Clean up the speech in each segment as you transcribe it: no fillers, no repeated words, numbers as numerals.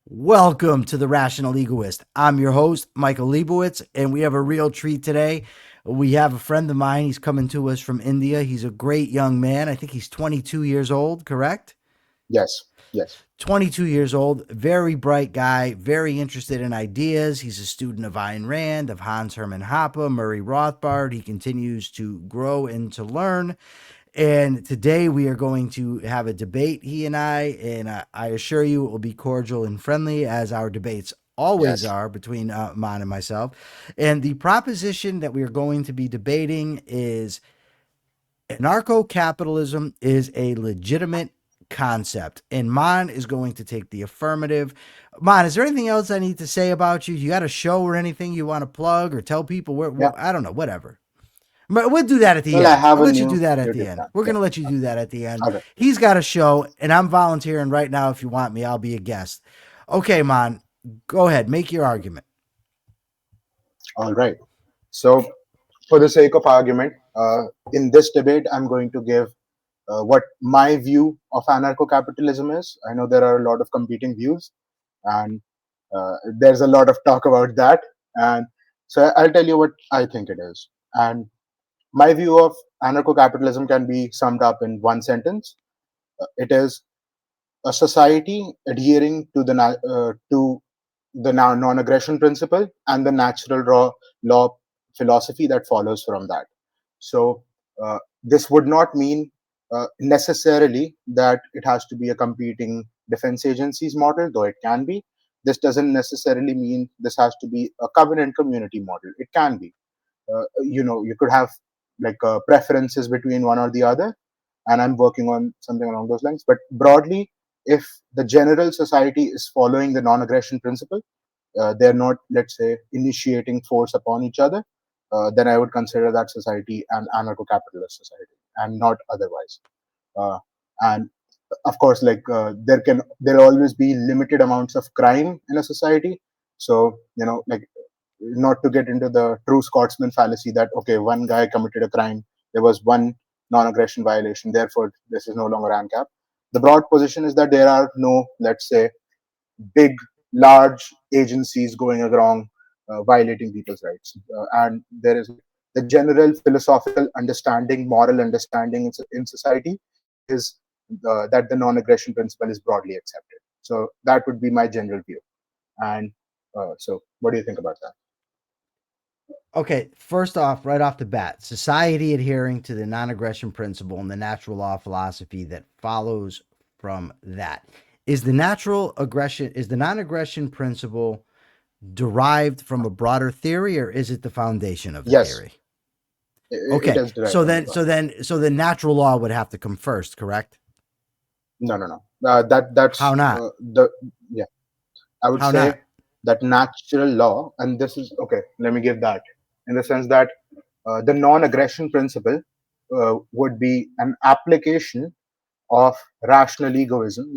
Welcome to the Rational Egoist. I'm your host, Michael Leibowitz, and we have a real treat today. We have a friend of mine. He's coming to us from India. He's a great young man. I think he's 22 years old, correct? Yes, yes. 22 years old, very bright guy, very interested in ideas. He's a student of Ayn Rand, of Hans Hermann Hoppe, Murray Rothbard. He continues to grow and to learn. And today we are going to have a debate, he and I assure you it will be cordial and friendly, as our debates always Yes. are between Mon and myself. And the proposition that we are going to be debating is anarcho-capitalism is a legitimate concept. And Mon is going to take the affirmative. Mon, is there anything else I need to say about you? You got a show or anything you want to plug or tell people? Yeah. I don't know, whatever. But we'll do that at the Well, I end. have I'll a let you do new that at the YouTube end. channel. We're Yeah. going to let you do that at the end. Okay. He's got a show, and I'm volunteering right now. If you want me, I'll be a guest. Okay, Mon, go ahead. Make your argument. All right. So, for the sake of argument, in this debate, I'm going to give what my view of anarcho-capitalism is. I know there are a lot of competing views, and there's a lot of talk about that. And so, I'll tell you what I think it is. And my view of anarcho-capitalism can be summed up in one sentence. It is a society adhering to the non-aggression principle and the natural law philosophy that follows from that. So this would not mean necessarily that it has to be a competing defense agencies model, though it can be. This doesn't necessarily mean this has to be a covenant community model. It can be. You could have like preferences between one or the other, and I'm working on something along those lines. But broadly, if the general society is following the non-aggression principle, they're not, let's say, initiating force upon each other, then I would consider that society an anarcho-capitalist society, and not otherwise. And of course, like there'll always be limited amounts of crime in a society. So like, not to get into the true Scotsman fallacy that okay, one guy committed a crime, there was one non-aggression violation, therefore this is no longer ANCAP. The broad position is that there are no, let's say, big, large agencies going around violating people's rights, and there is the general philosophical understanding, moral understanding in society is that the non-aggression principle is broadly accepted. So that would be my general view. And so, what do you think about that? Okay, first off, right off the bat, society adhering to the non aggression principle and the natural law philosophy that follows from that. Is the non aggression principle derived from a broader theory, or is it the foundation of the Yes, theory? it Okay, is derived from the broad. so the natural law would have to come first, correct? No, no, no. That's How not? the yeah. I would How say not? that natural law, and this is okay. Let me give that in the sense that the non-aggression principle would be an application of rational egoism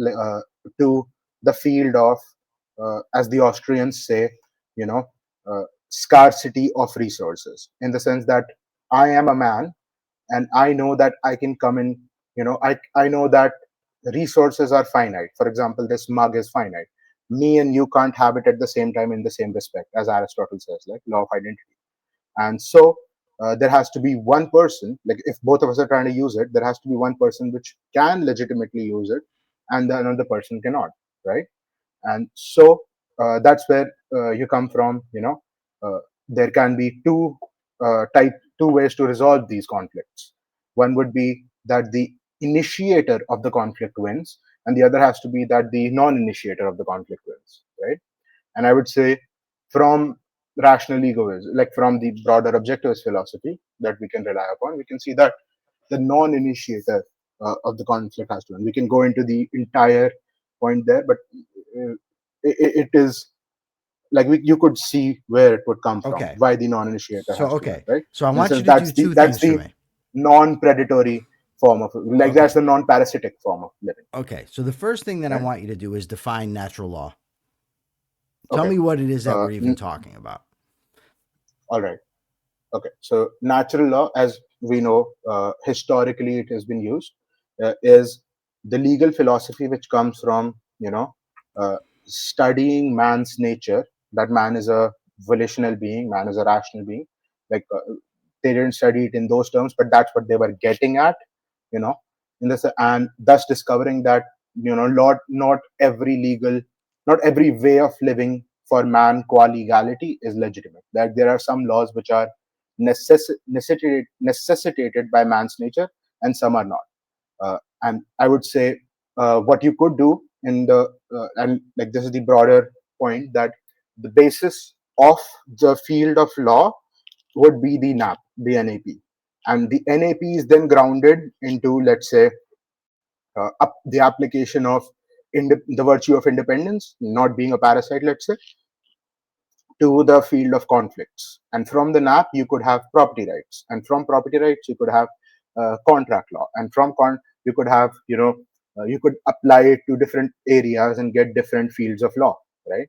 to the field of, as the Austrians say, you know, scarcity of resources. In the sense that I am a man, and I know that I can come in. I know that resources are finite. For example, this mug is finite. Me and you can't have it at the same time in the same respect, as Aristotle says, like law of identity. And so there has to be one person, like if both of us are trying to use it, there has to be one person which can legitimately use it, and the another person cannot, right? And so that's where you come from. There can be two ways to resolve these conflicts. One would be that the initiator of the conflict wins, and the other has to be that the non-initiator of the conflict wins, right? And I would say, from rational egoism, like from the broader objectivist philosophy that we can rely upon, we can see that the non-initiator of the conflict has to win. We can go into the entire point there, but it is like you could see where it would come from, Okay. why the non-initiator So has to win, okay. right? So I In the want you sense to do two that's things for the me. non-predatory form of, like, that's Okay. the non-parasitic form of living. Okay. So the first thing that I Right? want you to do is define natural law. Tell Okay. me what it is that uh, we're even n- talking about. all right. Okay, so natural law, as we know, historically it has been used, is the legal philosophy which comes from, studying man's nature, that man is a volitional being, man is a rational being. Like they didn't study it in those terms, but that's what they were getting at, you know, in this, and thus discovering that, not every legal, not every way of living for man qua legality is legitimate. That there are some laws which are necessitated by man's nature, and some are not. And I would say what you could do in the and like this is the broader point, that the basis of the field of law would be the NAP, the NAP, and the NAP is then grounded into, let's say, the application of the virtue of independence, not being a parasite, let's say, to the field of conflicts. And from the NAP, you could have property rights, and from property rights, you could have contract law, and you could have, you could apply it to different areas and get different fields of law, right?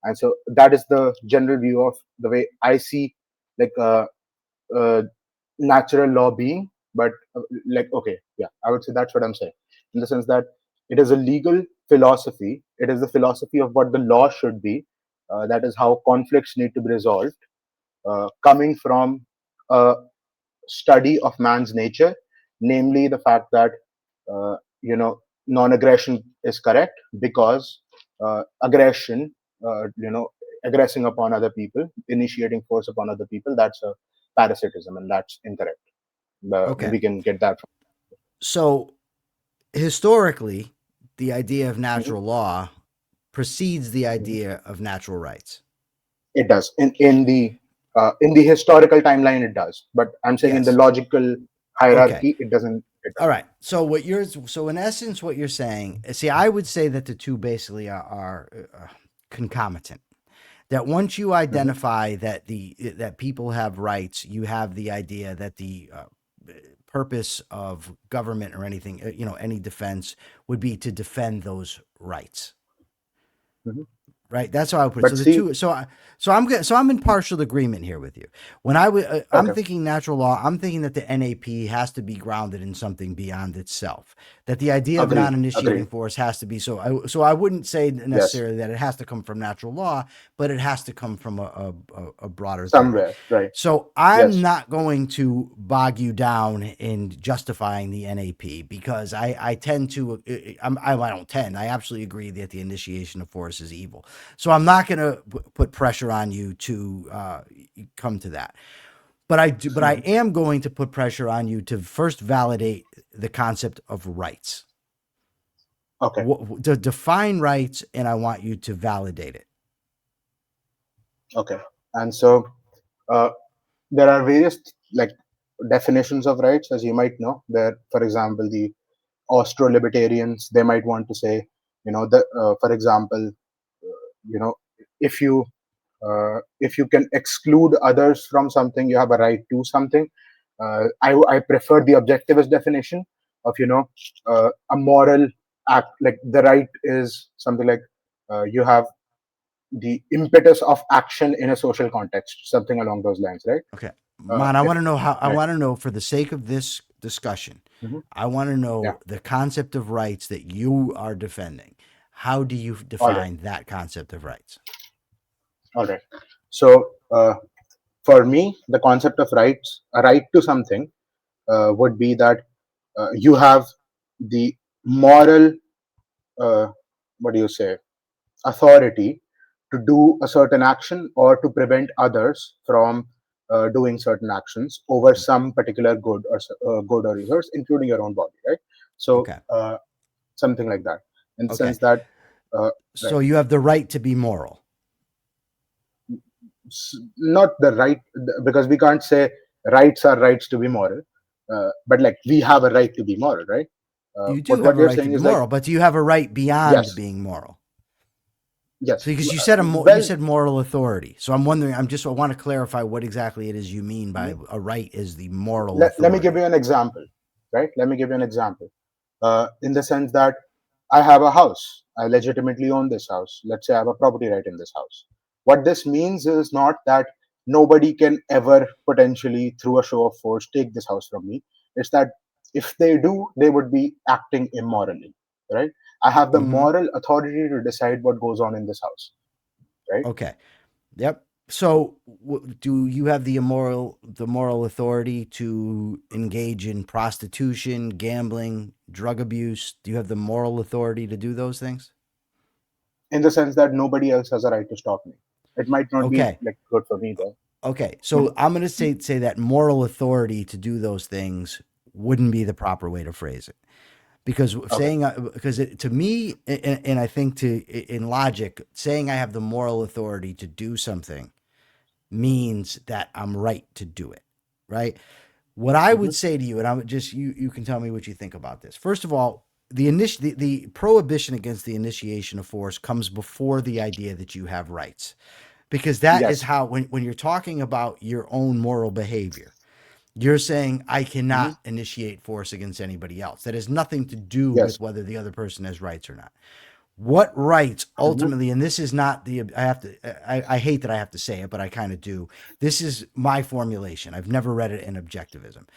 And so that is the general view of the way I see, like uh, natural law being. But like, okay, yeah, I would say that's what I'm saying, in the sense that it is a legal philosophy. It is the philosophy of what the law should be. That is how conflicts need to be resolved, coming from a study of man's nature, namely the fact that non-aggression is correct, because aggression, aggressing upon other people, initiating force upon other people, that's a parasitism, and that's incorrect. Okay. We can get that from. So historically, the idea of Mhm. natural law precedes the Mhm. idea of natural rights. It does in the historical timeline. It does, but I'm saying in the Yes. logical Okay. hierarchy, it doesn't. It All doesn't. right. So in essence, what you're saying, see, I would say that the two basically are concomitant. That once you Mhm. identify that people have rights, you have the idea that the purpose of government or anything, any defense would be to defend those rights. Mhm. Right. That's how I would put it. So But the see, two. So I'm in partial agreement here with you. When I'm okay, thinking natural law, I'm thinking that the NAP has to be grounded in something beyond itself. That the idea of agreed, non-initiating agreed. force has to be so. I wouldn't say Yes, necessarily that it has to come from natural law, but it has to come from a broader theory. somewhere, right? So I'm Yes. not going to bog you down in justifying the NAP because I tend to I don't tend I absolutely agree that the initiation of force is evil. So I'm not going to put pressure on you to come to that. But I Mhm. am going to put pressure on you to first validate the concept of rights. Okay, To define rights, and I want you to validate it. okay. And so uh, there are various, like, definitions of rights, as you might know. There, for example, the Austro-libertarians, they might want to say, for example, you know, if you if you can exclude others from something, you have a right to something. I prefer the objectivist definition of, a moral act. Like, the right is something like you have the impetus of action in a social context, something along those lines, right? Okay, Man, I If want to know how. I right. want to know for the sake of this discussion. Mhm. I want to Yeah. know the concept of rights that you are defending. How do you All right. define that concept of rights? All right. So for me, the concept of rights, a right to something, would be that you have the moral, uh, what do you say, authority to do a certain action, or to prevent others from doing certain actions over some particular good or resource, including your own body, right? So Okay. something like that, in the Okay. sense that, uh, So right, you have the right to be moral. not the right, because we can't say rights are rights to be moral, but like, we have a right to be moral, right? You But do what have a you're right to saying be is like, moral, but do you have a right beyond yes, being moral? yes, Because you well, said moral authority. So I'm wondering. I want to clarify what exactly it is you mean by a right is the moral let me give authority. you an example, right? Let me give you an example, in the sense that I have a house. I legitimately own this house. Let's say I have a property right in this house. What this means is not that nobody can ever potentially, through a show of force, take this house from me. It's that if they do, they would be acting immorally. right? I have the Mm-hmm. moral authority to decide what goes on in this house, right? Okay. Yep. So, do you have the moral authority to engage in prostitution, gambling, drug abuse? Do you have the moral authority to do those things? In the sense that nobody else has a right to stop me. It might not be Okay. like good for me though. Okay. Hmm. So I'm going to say that moral authority to do those things wouldn't be the proper way to phrase it. Because Okay. saying because to me and I think to in logic, saying I have the moral authority to do something means that I'm right to do it, right? What I Hmm. would say to you, and I would just you can tell me what you think about this. First of all, the prohibition against the initiation of force comes before the idea that you have rights, because that is Yes. how when you're talking about your own moral behavior, you're saying I Hmm. cannot initiate force against anybody else. That has nothing to do Yes. with whether the other person has rights or not. What rights Hmm. ultimately, and this is not the, I have to, I hate that I have to say it, but I kind of do. This is my formulation. I've never read it in objectivism.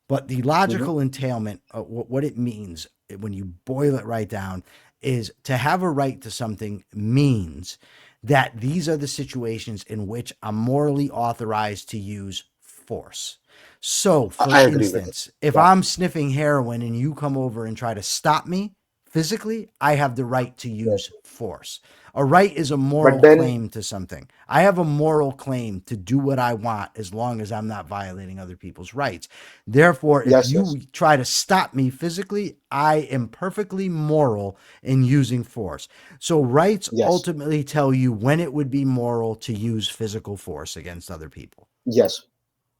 But the Hmm. logical entailment, what it means when you boil it right down, is to have a right to something means that these are the situations in which I'm morally authorized to use force. So, for I agree with it. instance, if Yeah. I'm sniffing heroin and you come over and try to stop me, physically, I have the right to Yes. use force. A right is a But moral then, claim to something. I have a moral claim to do what I want as long as I'm not violating other people's rights. Therefore, if yes, yes, you try to stop me physically, I am perfectly moral in using force. So, rights yes, ultimately tell you when it would be moral to use physical force against other people. yes.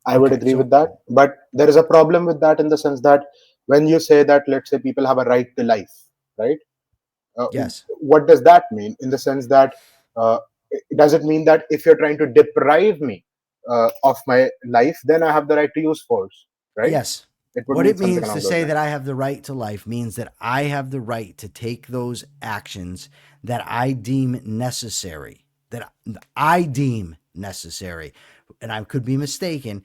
I would Okay, agree with so that. But there is a problem with that in the sense that when you say that, let's say people have a right to life, right? Uh, yes, what does that mean? In the sense that, uh, does it mean that if you're trying to deprive me of my life, then I have the right to use force, right? yes. It would What mean it something means to along those say that lines. I have the right to life means that I have the right to take those actions that I deem necessary, that I deem necessary. And I could be mistaken,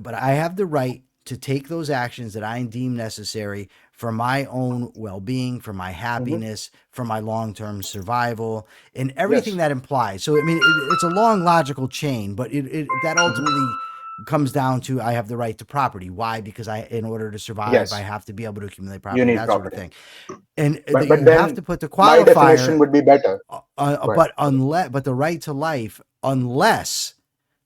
but I have the right to take those actions that I deem necessary for my own well being, for my Hmm. happiness, for my long term survival, and everything Yes. that implies. So, I mean, it's a long logical chain, but that Hmm. ultimately comes down to I have the right to property. Why? Because in order to survive, I Yes. have to be able to accumulate You property, need that sort of property. thing. And that But you have then to put the my definition qualifier, would be better. Go ahead. but unless, but the right to life, unless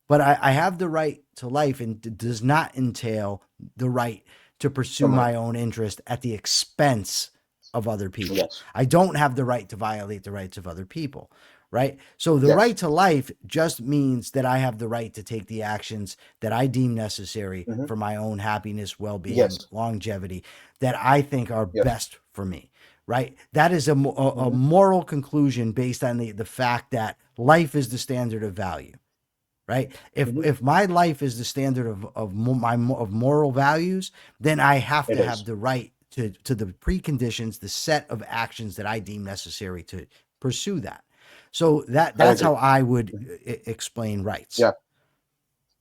but I have the right to life and does not entail the right to pursue Come on. my own interest at the expense of other people. Yes. I don't have the right to violate the rights of other people, right? So the Yes. right to life just means that I have the right to take the actions that I deem necessary Hmm. for my own happiness, well being, Yes. longevity, that I think are Yes. best for me. Right, that is a Hmm. moral conclusion based on the fact that life is the standard of value, right? Hmm. If my life is the standard of moral values, then I have It to have is. the right to the preconditions, the set of actions that I deem necessary to pursue that. So I that's agree. how I would Mhm. explain rights. Yeah.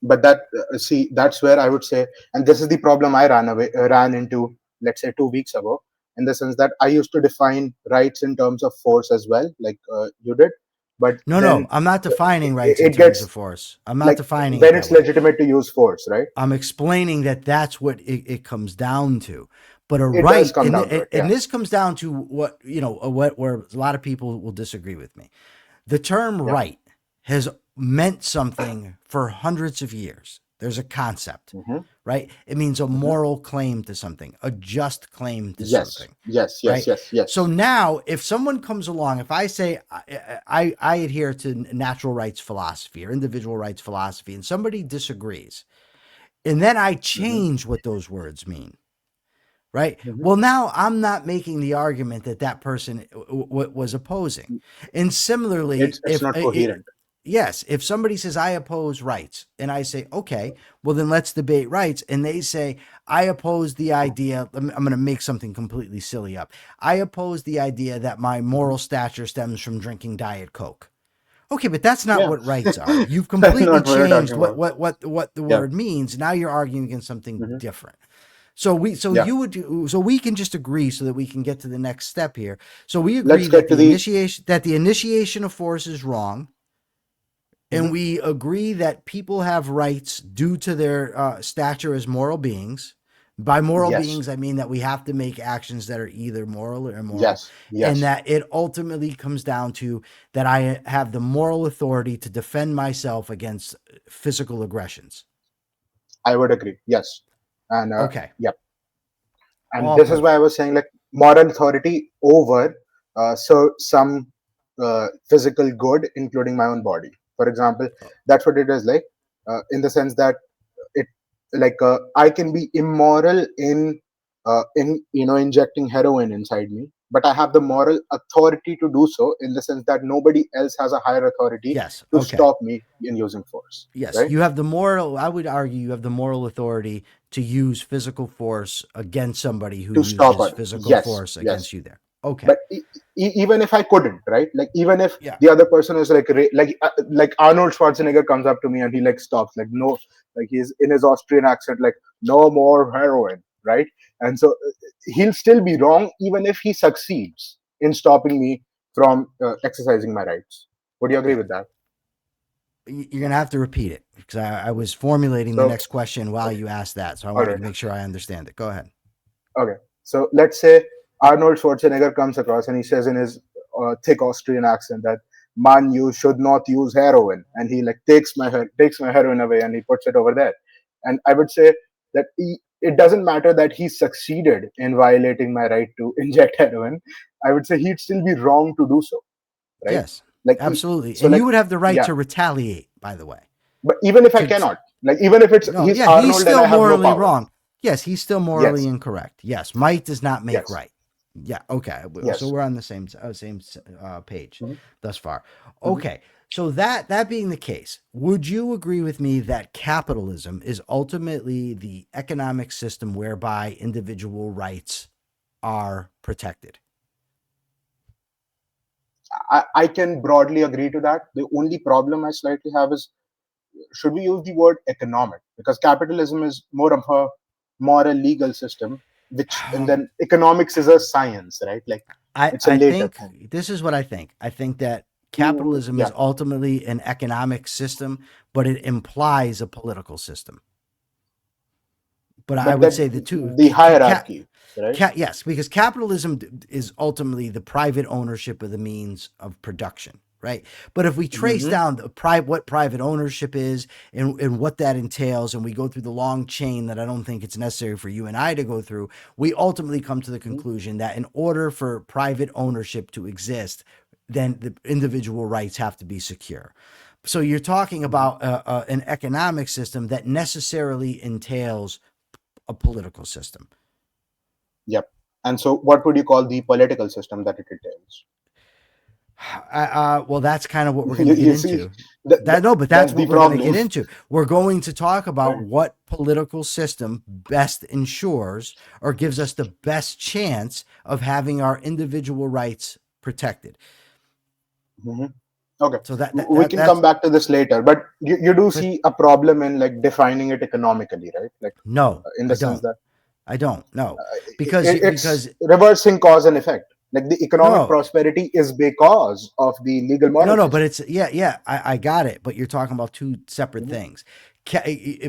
But that, see, that's where I would say, and this is the problem I ran into, let's say 2 weeks ago, in the sense that I used to define rights in terms of force as well, like you did. But No, then no, I'm not defining rights in it terms of gets force. I'm not like, defining it then that it's way. legitimate to use force, right? I'm explaining that that's what it comes down to. But a It does right, come down to it. and Yeah. this comes down to what what where a lot of people will disagree with me. The term Yeah. right has meant something for hundreds of years. There's a concept, Hmm. right? It means a Hmm. moral claim to something, a just claim to Yes. something, Yes. Yes. right? Yes. So Yes. now, if someone comes along, if I say I adhere to natural rights philosophy or individual rights philosophy, and somebody disagrees, and then I Hmm. change what those words mean, right? Hmm. Well, now I'm not making the argument that that person was opposing. And similarly, It's not coherent. yes, if somebody says I oppose rights, and I say okay, well then let's debate rights, and they say I oppose the idea. I'm going to make something completely silly up. I oppose the idea that my Hmm. moral stature stems from drinking Diet Coke. Okay, but that's not Yeah. what rights are. You've That's completely not what we're talking changed about. what the Yeah. word means. Now you're arguing against something Hmm. different. Yeah. So we can just agree so that we can get to the next step here. So we agree Let's get to the. that the initiation of force is wrong, and Mhm. we agree that people have rights due to their stature as moral beings. By moral Yes. beings, I mean that we have to make actions that are either moral or immoral, Yes. and Yes. that it ultimately comes down to that I have the moral authority to defend myself against physical aggressions. I would agree. Yes. And Okay, yeah. And all this is why I perfect. was saying like moral authority over so some physical good, including my own body. For example, that's what it is like, in the sense that it like I can be immoral in injecting heroin inside me, but I have the moral authority to do so in the sense that nobody else has a higher authority Yes. to Okay. stop me in using force, Yes, right? you have the moral. I would argue you have the moral authority to use physical force against somebody who To stop uses her. physical Yes, force yes. against you. There. Okay. But even if I couldn't, right? Like even if Yeah. the other person is like like Arnold Schwarzenegger comes up to me and he like stops, like no, like he's in his Austrian accent, like no more heroin, right? And so he'll still be wrong even if he succeeds in stopping me from exercising my rights. Would you agree Yeah. with that? You're gonna have to repeat it because I was formulating the So next question while okay, you asked that, so I all wanted right, to make sure I understand it. Go ahead. okay. So let's say Arnold Schwarzenegger comes across and he says in his thick Austrian accent that, "Man, you should not use heroin," and he like takes my heroin away and he puts it over there. And I would say that it doesn't matter that he succeeded in violating my right to inject heroin. I would say he'd still be wrong to do so, right? Yes, Like absolutely, so, and like you would have the right yeah. to retaliate. By the way, But even if I to cannot, like even if it's no, he's yeah, he's Arnold and still I have no morally power, wrong. Yes, he's still morally yes, incorrect. Yes, might does not make yes, right. Yeah, okay. So yes. we're on the same page Mhm, thus far. mhm. Okay, so that being the case, would you agree with me that capitalism is ultimately the economic system whereby individual rights are protected? I can broadly agree to that. The only problem I slightly have is, should we use the word economic? Because capitalism is more of a moral legal system, which, and Um, then economics is a science, right? Like it's a I later think thing. this is what I think. I think that capitalism Yeah, is ultimately an economic system, but it implies a political system. But I but would that say the two, the hierarchy, right? yes, because capitalism is ultimately the private ownership of the means of production, right? But if we trace Mm-hmm, down what private ownership is and what that entails, and we go through the long chain that I don't think it's necessary for you and I to go through, we ultimately come to the mm-hmm, conclusion that in order for private ownership to exist, then the individual rights have to be secure. So you're talking mm-hmm. about an economic system that necessarily entails a political system. Yep. And so, what would you call the political system that it entails? Well, that's kind of what we're going to get You see, into. That no, but that's that's what the we're going to get problem. into. We're going to talk about Right. what political system best ensures or gives us the best chance of having our individual rights protected. Mhm. Okay, So we can come that's back to this later, but you do but see a problem in like defining it economically, right? Like no, in the I sense don't. that I don't. No, it's because reversing cause and effect. Like the economic no, prosperity is because of the legal moral but system. it's yeah. I got it. But you're talking about two separate Mhm, things,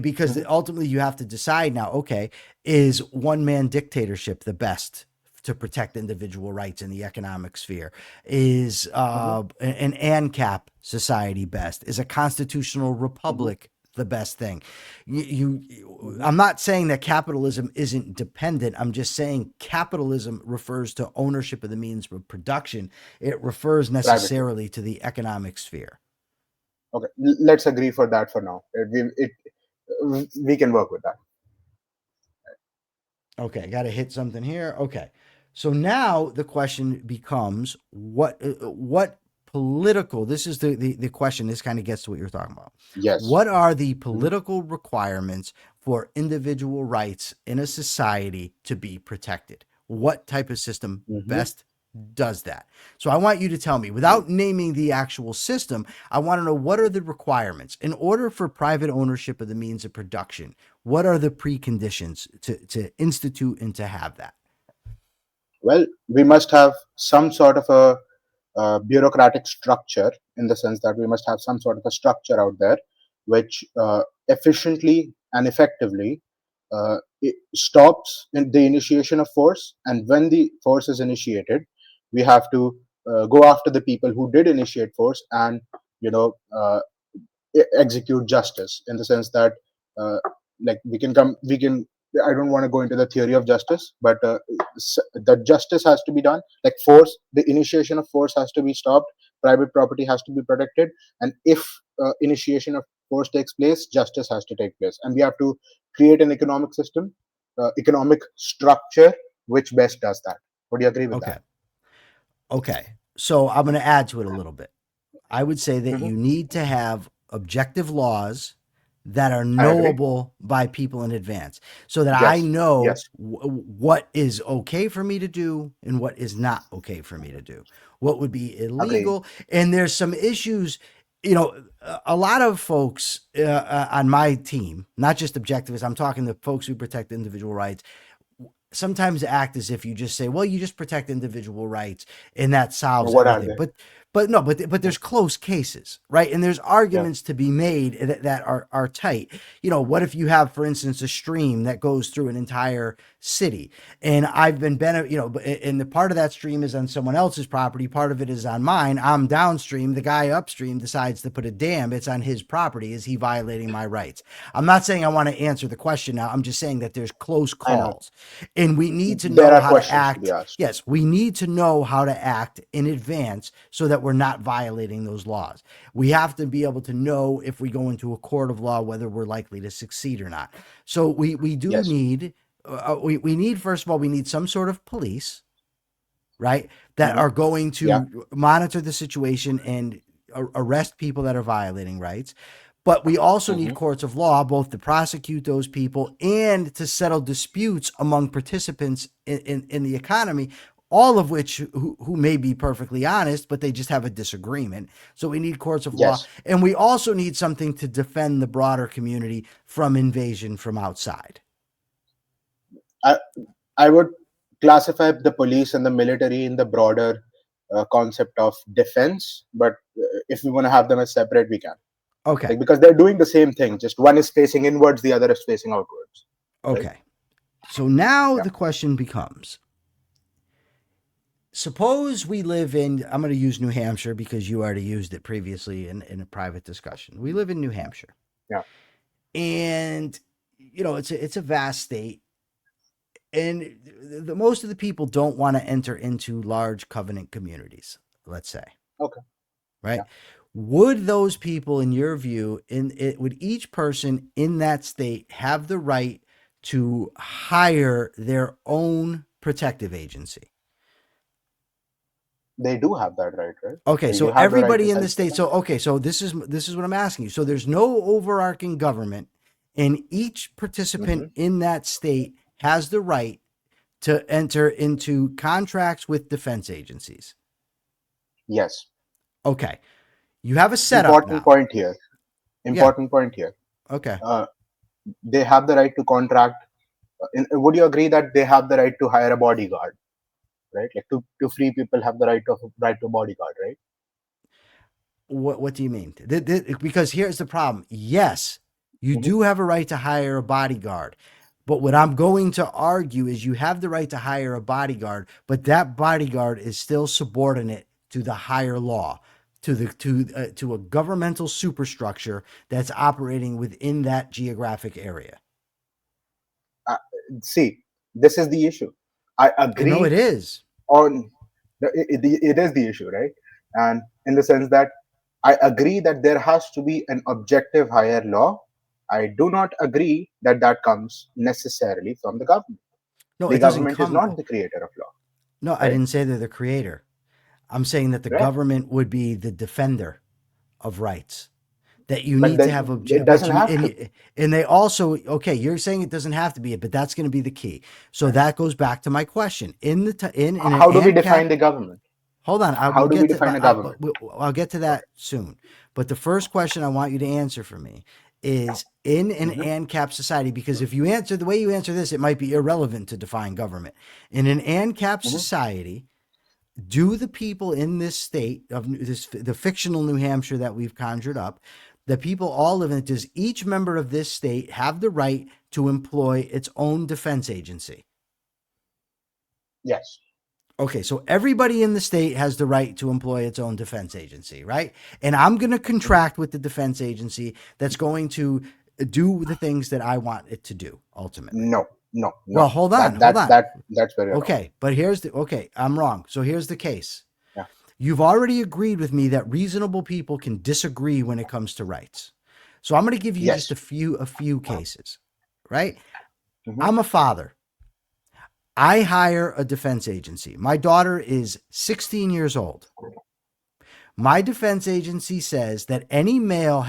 because mhm, ultimately you have to decide now. Okay, is one man dictatorship the best to protect individual rights in the economic sphere? Is mhm, an ANCAP society best? Is a constitutional mhm, republic the best thing? mhm. I'm not saying that capitalism isn't dependent. I'm just saying capitalism refers to ownership of the means of production. It refers Privately. necessarily to the economic sphere. Okay, let's agree for that for now. We can work with that. Okay, got to hit something here. Okay. So now the question becomes what political, this is the question, this kind of gets to what you're talking about. Yes. What are the Mhm, political requirements for individual rights in a society to be protected? What type of system mhm, best does that? So I want you to tell me, mhm. without naming the actual system, I want to know what are the requirements in order for private ownership of the means of production. What are the preconditions to institute and to have that? Well, we must have some sort of a bureaucratic structure, in the sense that we must have some sort of a structure out there which efficiently and effectively it stops in the initiation of force. And when the force is initiated, we have to go after the people who did initiate force, and you know uh, execute justice, in the sense that uh, like we can I don't want to go into the theory of justice, but the justice has to be done. Like force, the initiation of force has to be stopped, private property has to be protected, and if initiation of force takes place, justice has to take place, and we have to create an economic system, economic structure which best does that. Would you agree with that? Okay. Okay. So I'm going to add to it a little bit. I would say that Hmm. you need to have objective laws that are I agree. knowable by people in advance so that I Yes, know yes, what is okay for me to do and what is not okay for me to do, what would be agree. illegal. And there's some issues, a lot of folks on my team, not just objectivists, I'm talking the folks who protect individual rights, sometimes act as if you just say, well, you just protect individual rights and that solves What are everything. they? But no, but there's close cases, right? And there's Yeah. arguments to be made that are tight. What if you have, for instance, a stream that goes through an entire city, and I've been and the part of that stream is on someone else's property, part of it is on mine. I'm downstream. The guy upstream decides to put a dam. It's on his property. Is he violating my rights? I'm not saying I want to answer the question now. I'm just saying that there's close I know. calls, and we need to There know are how to questions to be act. asked. Yes, we need to know how to act in advance so that we're not violating those laws. We have to be able to know if we go into a court of law whether we're likely to succeed or not. So we do Yes. need we need, first of all, we need some sort of police, right, that Hmm. are going Yeah. to monitor the situation and arrest people that are violating rights. But we also need Hmm. courts of law, both to prosecute those people and to settle disputes among participants in the economy, all of which who may be perfectly honest, but they just have a disagreement. So we need courts of law. Yes. And we also need something to defend the broader community from invasion from outside. I, I would classify the police and the military in the broader concept of defense, but if we want to have them as separate, we can. Okay. Like, because they're doing the same thing, just one is facing inwards, the other is facing outwards. Right? Okay. So now Yeah. the question becomes, suppose we live in, I'm going to use New Hampshire because you already used it previously in a private discussion. We live in New Hampshire, Yeah. and it's a vast state, and most of the people don't want to enter into large covenant communities, let's say, Okay. right? Yeah. Would those people, in your view, would each person in that state have the right to hire their own protective agency? They do have that right, right? Okay, You so have the right to everybody in the self state. defense. So okay, so this is what I'm asking you. So there's no overarching government, and each Hmm. participant in that state has the right to enter into contracts with defense agencies. Yes. Okay, you have a setup Important now. point here. Yeah. Important point here. Okay. Uh, they have the right to contract. Would you agree that they have the right to hire a bodyguard? Right? Like two free people have the right to bodyguard, right? What do you mean? Because here's the problem. Yes, you Hmm. do have a right to hire a bodyguard. But what I'm going to argue is you have the right to hire a bodyguard, but that bodyguard is still subordinate to the higher law, to a governmental superstructure that's operating within that geographic area. Uh, See, this is the issue. I I know it agree is. on it is the issue, right? And in the sense that I agree that there has to be an objective higher law. I do not agree that that comes necessarily from the government. No, The it doesn't government is come. not the creator of law, No, I right? didn't say they're the creator. I'm saying that the Right. government would be the defender of rights. That you But need to then have it but doesn't have to be. and they also, okay, you're saying it doesn't have to be it, but that's going to be the key. So Right? that goes back to my question. In an How do we define ANCAP, the government? hold on, I How will do we get to define a government? I'll get to Okay. that soon. But the first question I want you to answer for me is in an Hmm. ANCAP society, because if you answer the way you answer this, it might be irrelevant to define government. In an ANCAP Hmm. society, do the people in this state of the fictional New Hampshire that we've conjured up, the people all live in it, does each member of this state have the right to employ its own defense agency? Yes. Okay, so everybody in the state has the right to employ its own defense agency, right? And I'm going to Hmm. contract with the defense agency that's going to do the things that I want it to do ultimately. No, no, Well, no. hold That on, hold that on. that that's very wrong. Okay, but here's the okay, I'm wrong. So here's the case. Yeah. You've already agreed with me that reasonable people can disagree when it comes to rights. So I'm going to give you just Yes. a few cases, right? Hmm. I'm a father. I hire a defense agency. My daughter is 16 years old. My defense agency says that any male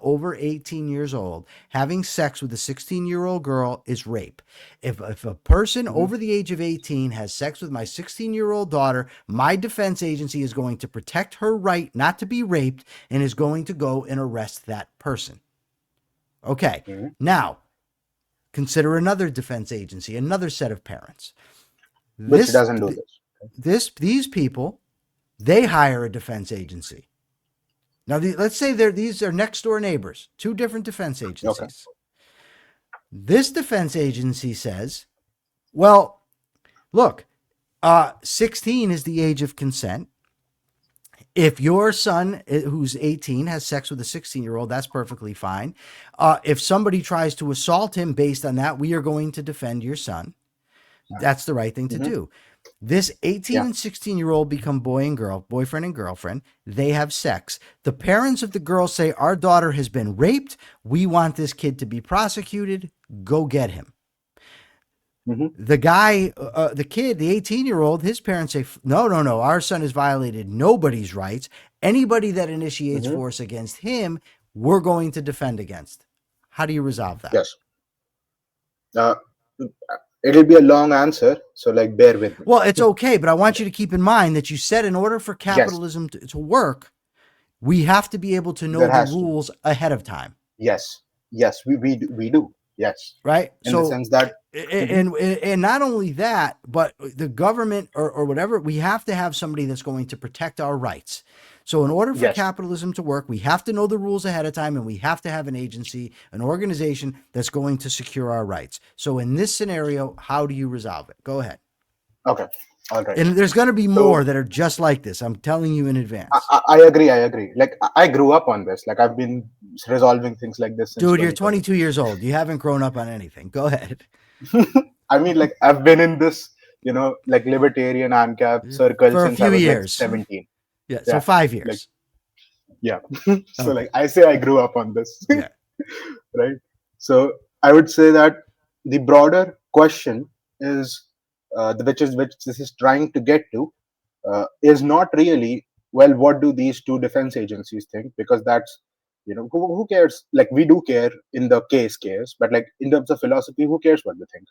over 18 years old having sex with a 16-year-old girl is rape. If a person Hmm. over the age of 18 has sex with my 16-year-old daughter, my defense agency is going to protect her right not to be raped and is going to go and arrest that person. Okay. Hmm. Now, consider another defense agency, another set of parents. Which This doesn't do this. these people, they hire a defense agency. Now, let's say these are next door neighbors, two different defense Okay. agencies. This defense agency says, well, look, 16 is the age of consent. If your son, who's 18, has sex with a 16-year-old, that's perfectly fine. If somebody tries to assault him based on that, we are going to defend your son. That's the right thing to Hmm. do. This 18 Yeah. and 16-year-old become boyfriend and girlfriend. They have sex. The parents of the girl say, our daughter has been raped. We want this kid to be prosecuted. Go get him. Hmm. The guy, the kid, the 18-year-old, his parents say, no, no, no, our son has violated nobody's rights. Anybody that initiates Hmm. force against him, we're going to defend against. How do you resolve that? Yes. Uh, it'll be a long answer, so like bear with me. Well, it's okay, but I want you to keep in mind that you said in order for Yes, capitalism to work, we have to be able to know there the has to. rules ahead of time, Yes, yes, we do. Yes, right? in the So, sense that. Hmm. and not only that, but the government or whatever, we have to have somebody that's going to protect our rights. So, in order for Yes. capitalism to work, we have to know the rules ahead of time, and we have to have an agency, an organization that's going to secure our rights. So, in this scenario, how do you resolve it? Go ahead. Okay. All right. And there's going to be more So that are just like this. I'm telling you in I, advance. I I agree. I agree. Like I grew up on this. Like I've been resolving things like this since Dude, you're 2020. 22 years old. You haven't grown up on anything. Go ahead. I mean, like I've been in this, like libertarian ANCAP circle For a since I few was like years. 17. Yeah. So Yeah. five Like years. yeah. So Okay. like I say, I grew up on this, Yeah. right? So I would say that the broader question is, which this is trying to get to, is not really, well, what do these two defense agencies think, because that's, who cares, like we do care in the case, but like in terms of philosophy, who cares what they think.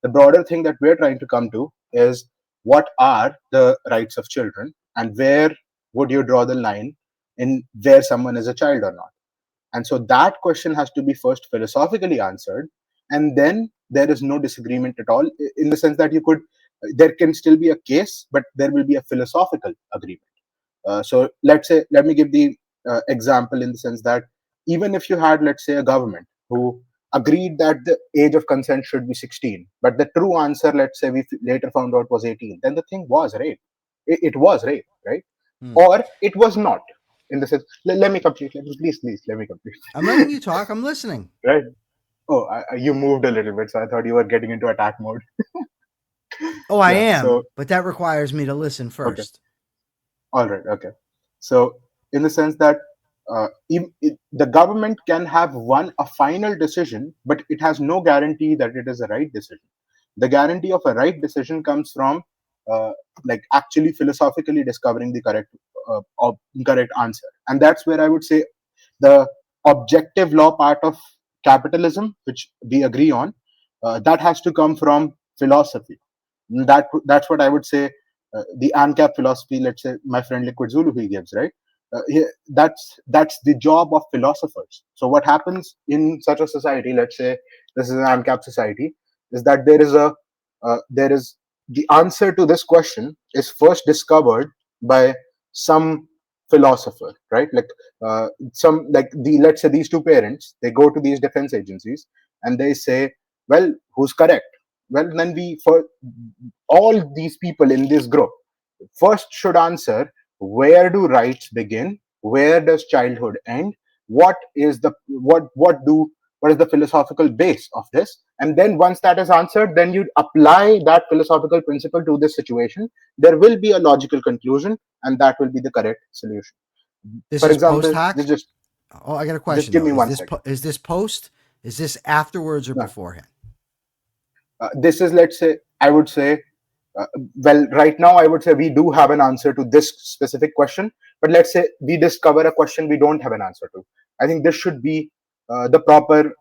The broader thing that we're trying to come to is, what are the rights of children, and where would you draw the line in where someone is a child or not. And so that question has to be first philosophically answered, and then there is no disagreement at all, in the sense that there can still be a case, but there will be a philosophical agreement. So let me give the example, in the sense that even if you had, let's say, a government who agreed that the age of consent should be 16, but the true answer, let's say, later found out was 18, then the thing was rape. It was rape, right? Hmm. Or it was not. In the sense, let me complete. Please, let me complete. I'm letting you talk. I'm listening. Right? Oh, you moved a little bit, so I thought you were getting into attack mode. Oh, I Yeah. am, So but that requires me to listen okay. first. All right. Okay. So, in the sense that the government can have a final decision, but it has no guarantee that it is a right decision. The guarantee of a right decision comes from, uh, like, actually philosophically discovering the correct answer, and that's where I would say the objective law part of capitalism, which we agree on, that has to come from philosophy. That's what I would say. The ANCAP philosophy, let's say, my friend Liquid Zulu, he gives, right? That's the job of philosophers. So what happens in such a society, let's say this is an ANCAP society, is that there is the answer to this question is first discovered by some philosopher, right? Like some like the let's say these two parents, they go to these defense agencies and they say, well, who's correct? Well, then we for all these people in this group first should answer, where do rights begin, where does childhood end, what is the what is the philosophical base of this, and then once that is answered, then you apply that philosophical principle to this situation. There will be a logical conclusion, and that will be the correct solution. This For is post example, hoc. Oh, I got a just question give though. me 1 second. Is this post? Is this afterwards or No, beforehand? this is, let's say, I would say, uh, well, right now I would say we do have an answer to this specific question, but let's say we discover a question we don't have an answer to. I think this should be the proper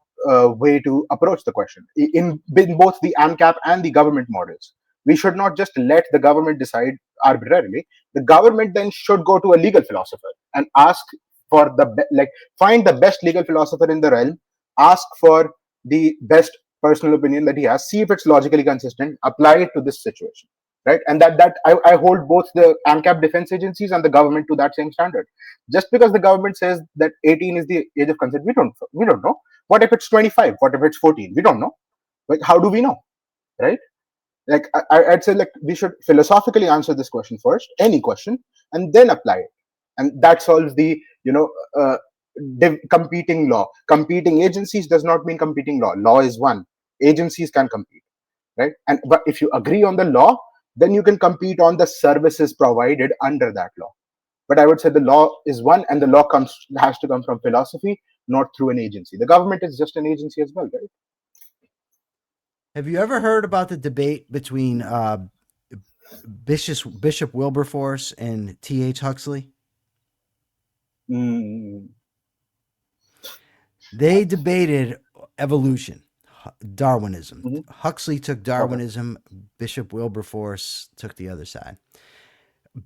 way to approach the question in both the ANCAP and the government models. We should not just let the government decide arbitrarily. The government then should go to a legal philosopher and ask for like find the best legal philosopher in the realm, ask for the best personal opinion that he has, see if it's logically consistent, apply it to this situation, right? And I hold both the ANCAP defense agencies and the government to that same standard. Just because the government says that 18 is the age of consent, we don't know. What if it's 25? What if it's 14? We don't know. Like, how do we know, right? Like, I'd say, like, we should philosophically answer this question first, any question, and then apply it, and that solves the uh, competing law. Competing agencies does not mean competing law. Law is one. Agencies can compete, right? And but if you agree on the law, then you can compete on the services provided under that law. But I would say the law is one, and the law has to come from philosophy, not through an agency. The government is just an agency as well, right? Have you ever heard about the debate between Bishop Wilberforce and T.H. Huxley? Mm, They debated evolution, Darwinism. mhm. Huxley took Okay. Darwinism, Bishop Wilberforce took the other side.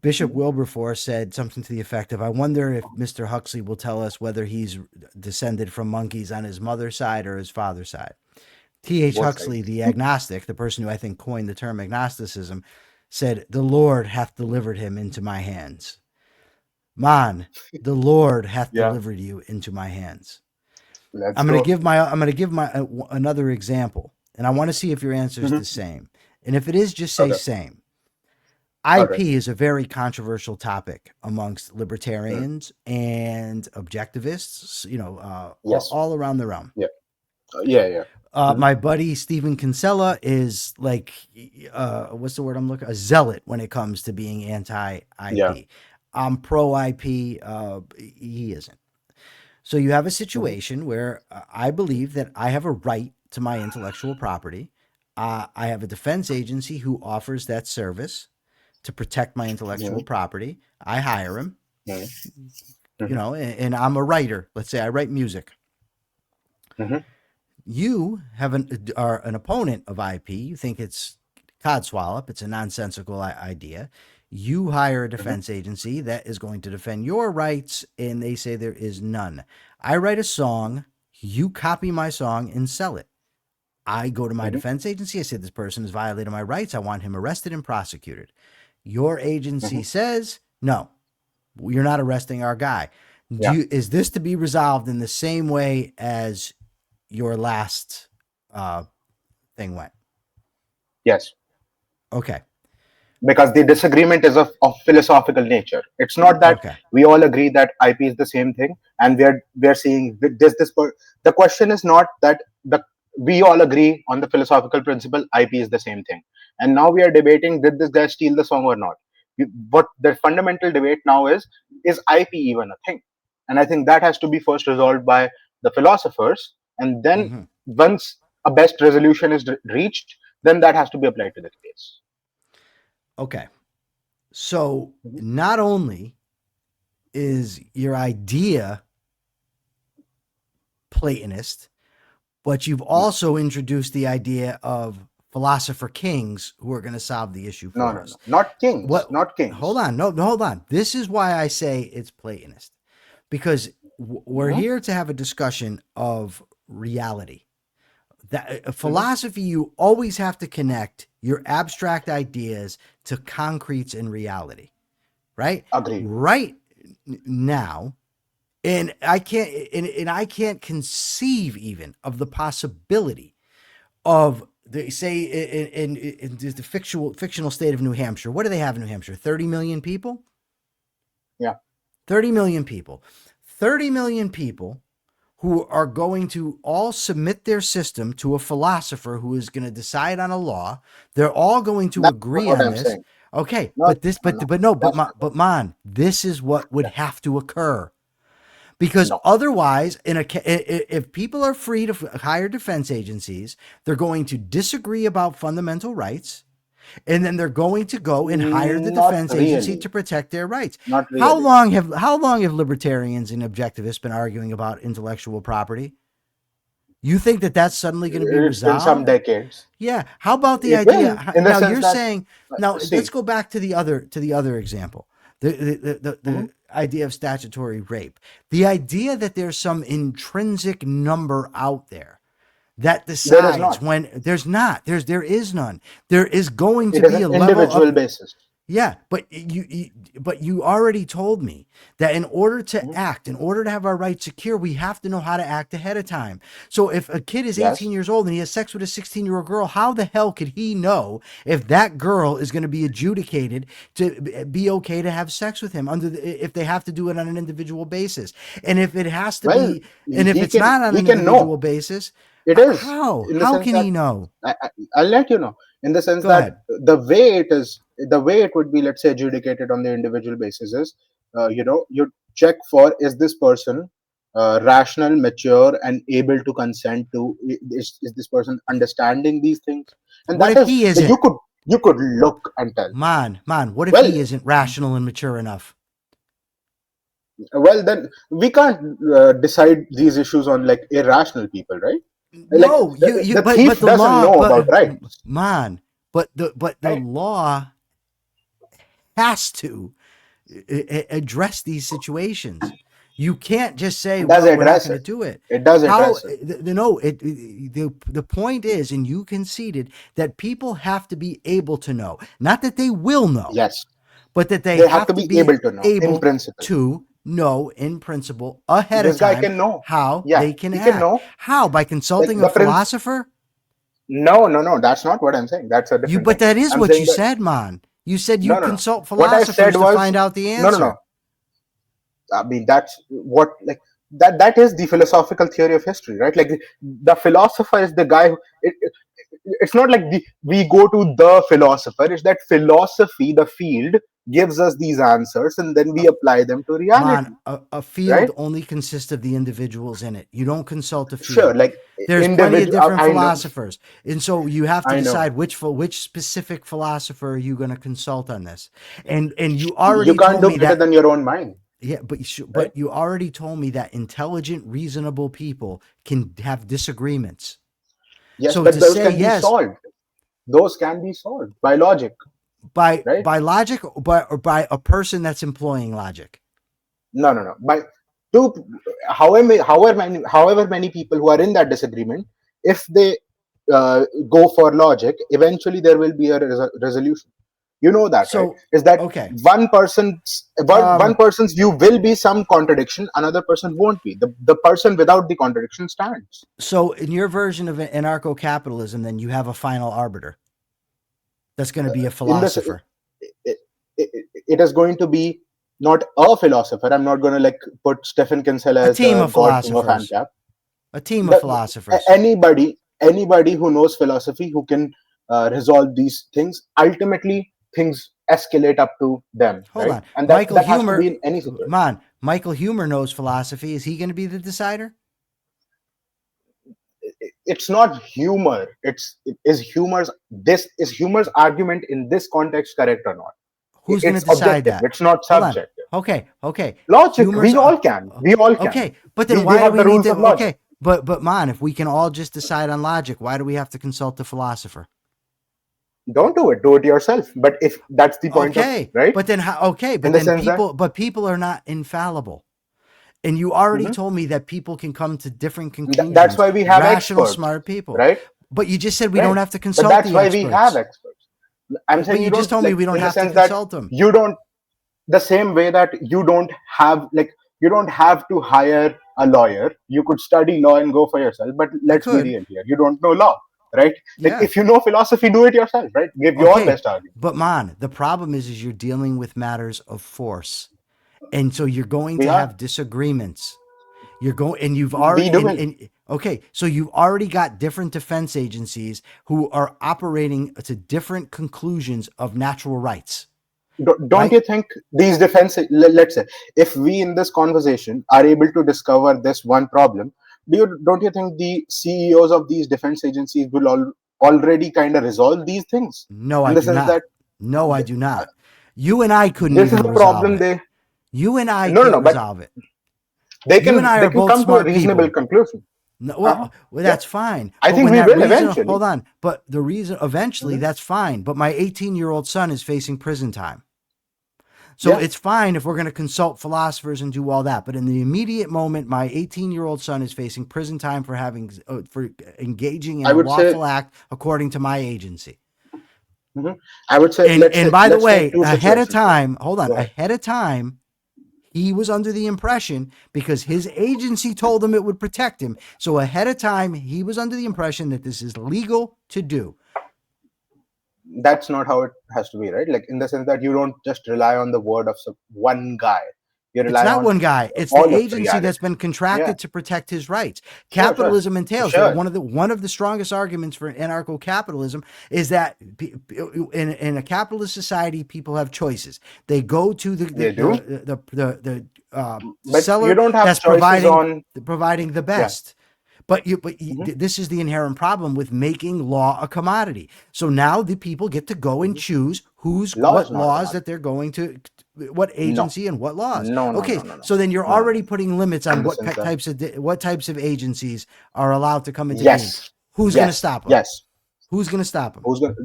Bishop Mhm. Wilberforce said something to the effect of, I wonder if Mr. Huxley will tell us whether he's descended from monkeys on his mother's side or his father's side. T.H. Both Huxley, sides. the agnostic, the person who I think coined the term agnosticism, said, the Lord hath delivered him into my hands. Man, the Lord hath Yeah. delivered you into my hands. Let's I'm going to go. give my another example, and I want to see if your answer is Hmm. the same. And if it is, just say Okay. same. Okay. IP is a very controversial topic amongst Mm. libertarians and objectivists, Yes. all around the realm. Yeah. Yeah. Yeah. Mhm. My buddy Steven Kinsella is like, what's the word I'm looking? A zealot when it comes to being anti Yeah. IP. I'm pro IP. He isn't. So you have a Hmm. situation where I believe that I have a right to my intellectual property. I have a defense agency who offers that service to protect my intellectual Hmm. property. I hire him, Hmm. and I'm a writer. Let's say I write music. Hmm. You have are an opponent of IP. You think it's codswallop. It's a nonsensical idea. You hire a Hmm. defense agency that is going to defend your rights, and they say there is none. I write a song. You copy my song and sell it. I go to my Hmm. defense agency. I say this person has violated my rights. I want him arrested and prosecuted. Your agency Hmm. says no. You're not arresting our guy. Yeah. Is this to be resolved in the same way as your last uh, thing went? Yes. Okay. Because the disagreement is of philosophical nature. It's not that Okay. we all agree that IP is the same thing, and we're seeing the question is not that the we all agree on the philosophical principle IP is the same thing, and now we are debating, did this guy steal the song or not? What the fundamental debate now is IP even a thing? And I think that has to be first resolved by the philosophers, and then Hmm. once a best resolution is reached, then that has to be applied to the case. Okay. So Mhm. not only is your idea Platonist, but you've Yeah. also introduced the idea of philosopher kings who are going to solve the issue No, for no, no. us. Not kings. What? Not Hold kings. on. No, hold on. This is why I say it's Platonist, because we're Mhm. here to have a discussion of reality. That Mhm. philosophy, you always have to connect your abstract ideas to concretes in reality, right? Agreed. Right now, and I can't conceive even of the possibility of the say in the fictional state of New Hampshire. What do they have in New Hampshire? 30 million people. Yeah. 30 million people. 30 million people who are going to all submit their system to a philosopher who is going to decide on a law. They're all going to That's not agree what on I'm this. saying. Okay, No, but this, no, no. but no, That's not what but man, this is what would yeah. have to occur, because No. otherwise, if people are free to hire defense agencies, they're going to disagree about fundamental rights, and then they're going to go and hire the Not defense agency really. to protect their rights. Not really. How long have libertarians and objectivists been arguing about intellectual property? You think that that's suddenly going to be It's been some resolved? decades. Yeah. How about the It will, idea? in the Now sense you're that, saying. Now let's see, go back to the other example. mhm, The idea of statutory rape. The idea that there's some intrinsic number out there that there is decides not. when there is none. There is going to It is be an a level individual of. basis. Yeah, but you already told me that in order to Mhm. act, in order to have our rights secure, we have to know how to act ahead of time. So if a kid is 18 Yes. years old and he has sex with a 16-year-old girl, how the hell could he know if that girl is going to be adjudicated to be okay to have sex with him if they have to do it on an individual basis? And if it has to Well, be, and if it's not on he an can individual know. basis, It is, how? in the How sense can that he know? I'll let you know, in the sense Go that ahead. the way it would be, let's say, adjudicated on the individual basis is, you check for, is this person rational, mature, and able to consent to, is this person understanding these things? And What that if is, he you isn't? could you could look and tell. What if Well, he isn't rational and mature enough? then we can't decide these issues on like irrational people, right? Like No, the but thief the doesn't law, know about rights, man, but the right? law has to address these situations. You can't just say, It does "Well, we're not address going to it. do it." It does How? address it. No, the point is, and you conceded that people have to be able to know, not that they will know, Yes, but that they they have have to to be be able to know in able principle. to know in principle ahead of This guy time can know. how Yeah, they can he can act. know. How? By Like consulting a the prince. philosopher? No, no, no. That's not what I'm saying. That's a different But thing. that is I'm what saying you that said, man. You said no, you no, no. consult What I said philosophers to was find out the no, no, no. answer. I mean, that's what like that is the philosophical theory of history, right? Like the philosopher is the guy who it's not like we go to the philosopher. It's that philosophy, the field, gives us these answers, and then we apply them to Man, reality, a right? field only consists of the individuals in it. You don't consult a Sure, field. like There's plenty of individual. different I know, philosophers, and so you have to I know. decide which specific philosopher are you going to consult on this. And you You already can't told do me better that. than your own mind, Yeah, right? but you already told me that intelligent, reasonable people can have disagreements. Yes, So but to those say can be yes solved. Those can be solved by logic, right? by logic, or by a person that's employing logic. No, no, no. By two, however many people who are in that disagreement, if they go for logic, eventually there will be a resolution. You know that, right? So Is that okay, one person's view will be some contradiction, another person won't be. The person without the contradiction stands. so in your version of anarcho-capitalism, then you have a final arbiter that's going to be a In this, philosopher, it is going to be not a philosopher. I'm not going to like put Stephen Kinsella a as team the of god king of philosophers, ANCAP. a team of philosophers. Anybody who knows philosophy, who can resolve these things, ultimately things escalate up to them, Hold right? on, And that Michael that has to be Humer. in any situation. Man, Michael Humer knows philosophy. Is he going to be the decider? It's not humor. Is humor's argument in this context correct or not? Who's going to It's decide objective. that? It's not Hold on. subjective. Okay. Logic, Humer's we all can. We all can. okay, but then We why do have we the need rules to? of logic. Okay, but man, if we can all just decide on logic, why do we have to consult the philosopher? Don't do it yourself. But if that's the point of, Okay, right, but then how? Okay, in but the then sense that, people are not infallible. And you already mhm, told me that people can come to different that's conclusions, why we have rational, experts, smart people. right? But you just said we don't Right. have to But consult that's the why we have experts. experts. I'm But saying you you just don't, told me like, we don't in the have to sense that consult them. you don't, the same way that you don't have, like, you don't have to hire a lawyer. You could study law and go for yourself. But I let's be could. real here. You don't know law, right? Like, Yeah. if you know philosophy, do it yourself, right? Give your Okay. best argument. But man, the problem is you're dealing with matters of force. And so you're going We to are. have disagreements. You're going, and you've We already, do it. and okay, so you've already got different defense agencies who are operating to different conclusions of natural rights, Don't right? you think these defense, let's say, if we in this conversation are able to discover this one problem, don't you think the CEOs of these defense agencies will already kind of resolve these things, No, in I the do sense not. that No, I do not. You and I couldn't this is even a resolve problem it. they, You and I no, no, can't no, but resolve it. they You and can I they are can both come to a smart reasonable people. conclusion. No, Uh-huh. well, Yeah, that's fine. I But think when we that will reason, eventually. hold on. But the reason, eventually, Mhm. that's fine. But my 18-year-old son is facing prison time. So Yeah, it's fine if we're going to consult philosophers and do all that. But in the immediate moment, my 18-year-old son is facing prison time for for engaging in I a would say. lawful act according to my agency. Mhm. I would say, And by the let's take way, two ahead of situations here. time, hold on, Go ahead. ahead of time, he was under the impression because his agency told him it would protect him. So ahead of time, he was under the impression that this is legal to do. That's not how it has to be, right? Like, in the sense that you don't just rely on the word of one guy. You It's rely not on one guy. It's the all of the agency that's reality. been Yeah, contracted to protect his rights. sure, sure, Capitalism entails sure. one of the strongest arguments for anarcho-capitalism is that in a capitalist society, people have choices. They go to They do, the but you seller don't have that's choices on. providing the Yeah. best. Hmm. This is the inherent problem with making law a commodity. So now the people get to go and Hmm. choose Law is what not a laws commodity. that they're going to, what No, agency and what laws. no, no, no, Okay, no, no, so then you're no, no. already putting limits on In the sense that, what types of agencies are allowed to come into being. yes, Who's going to yes, stop them? yes. Who's going to stop them? Who's going?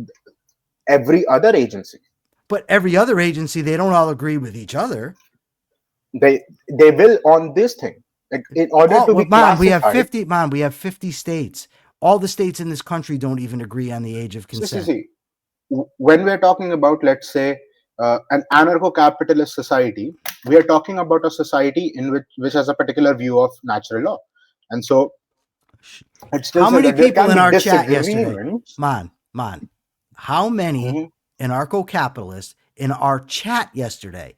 Every other agency. But every other agency, they don't all agree with each other. They will on this thing. Like, in order All to well, be mom, we have classified. 50. Mom, we have 50 states. All the states in this country don't even agree on the age of consent. See. When we're talking about, let's say, an anarcho-capitalist society, we are talking about a society in which has a particular view of natural law, and so it still How says many that there people can in be our chat yesterday? disagreements. Man, how many Hmm. anarcho-capitalists in our chat yesterday,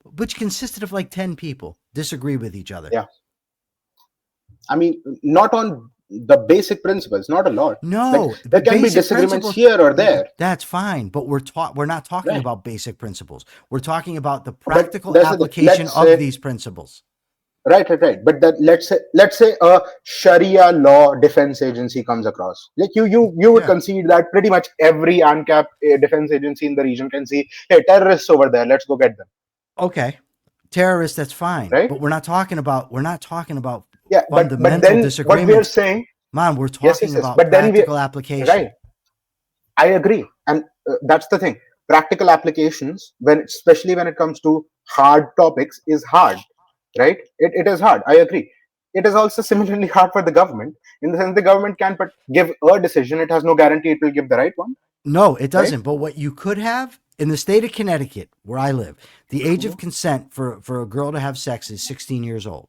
which consisted of like 10 people, disagree with each other? Yeah, I mean, not on the basic principles, not a lot. Like, No, there can be basic disagreements principles. here or there, That's fine, but we're not talking right? about basic principles. We're talking about the But practical that's the thing. application Let's of say, these principles. right. But that, let's say a Sharia law defense agency comes across. Like, you would Yeah. concede that pretty much every ANCAP defense agency in the region can see, hey, terrorists over there, let's go get them, Okay. Terrorists, that's fine, right? but we're not talking about Yeah, but fundamental then what we are disagreements. saying, Man, we're yes, talking yes, yes. about But then we, practical application. right, I agree, and that's the thing. Practical applications, especially when it comes to hard topics, is hard, right? It is hard. I agree. It is also similarly hard for the government, in the sense the government can but give a decision. It has no guarantee it will give the right one, No, it right? doesn't. But what you could have in the state of Connecticut, where I live, the age Mhm. of consent for a girl to have sex is 16 years old.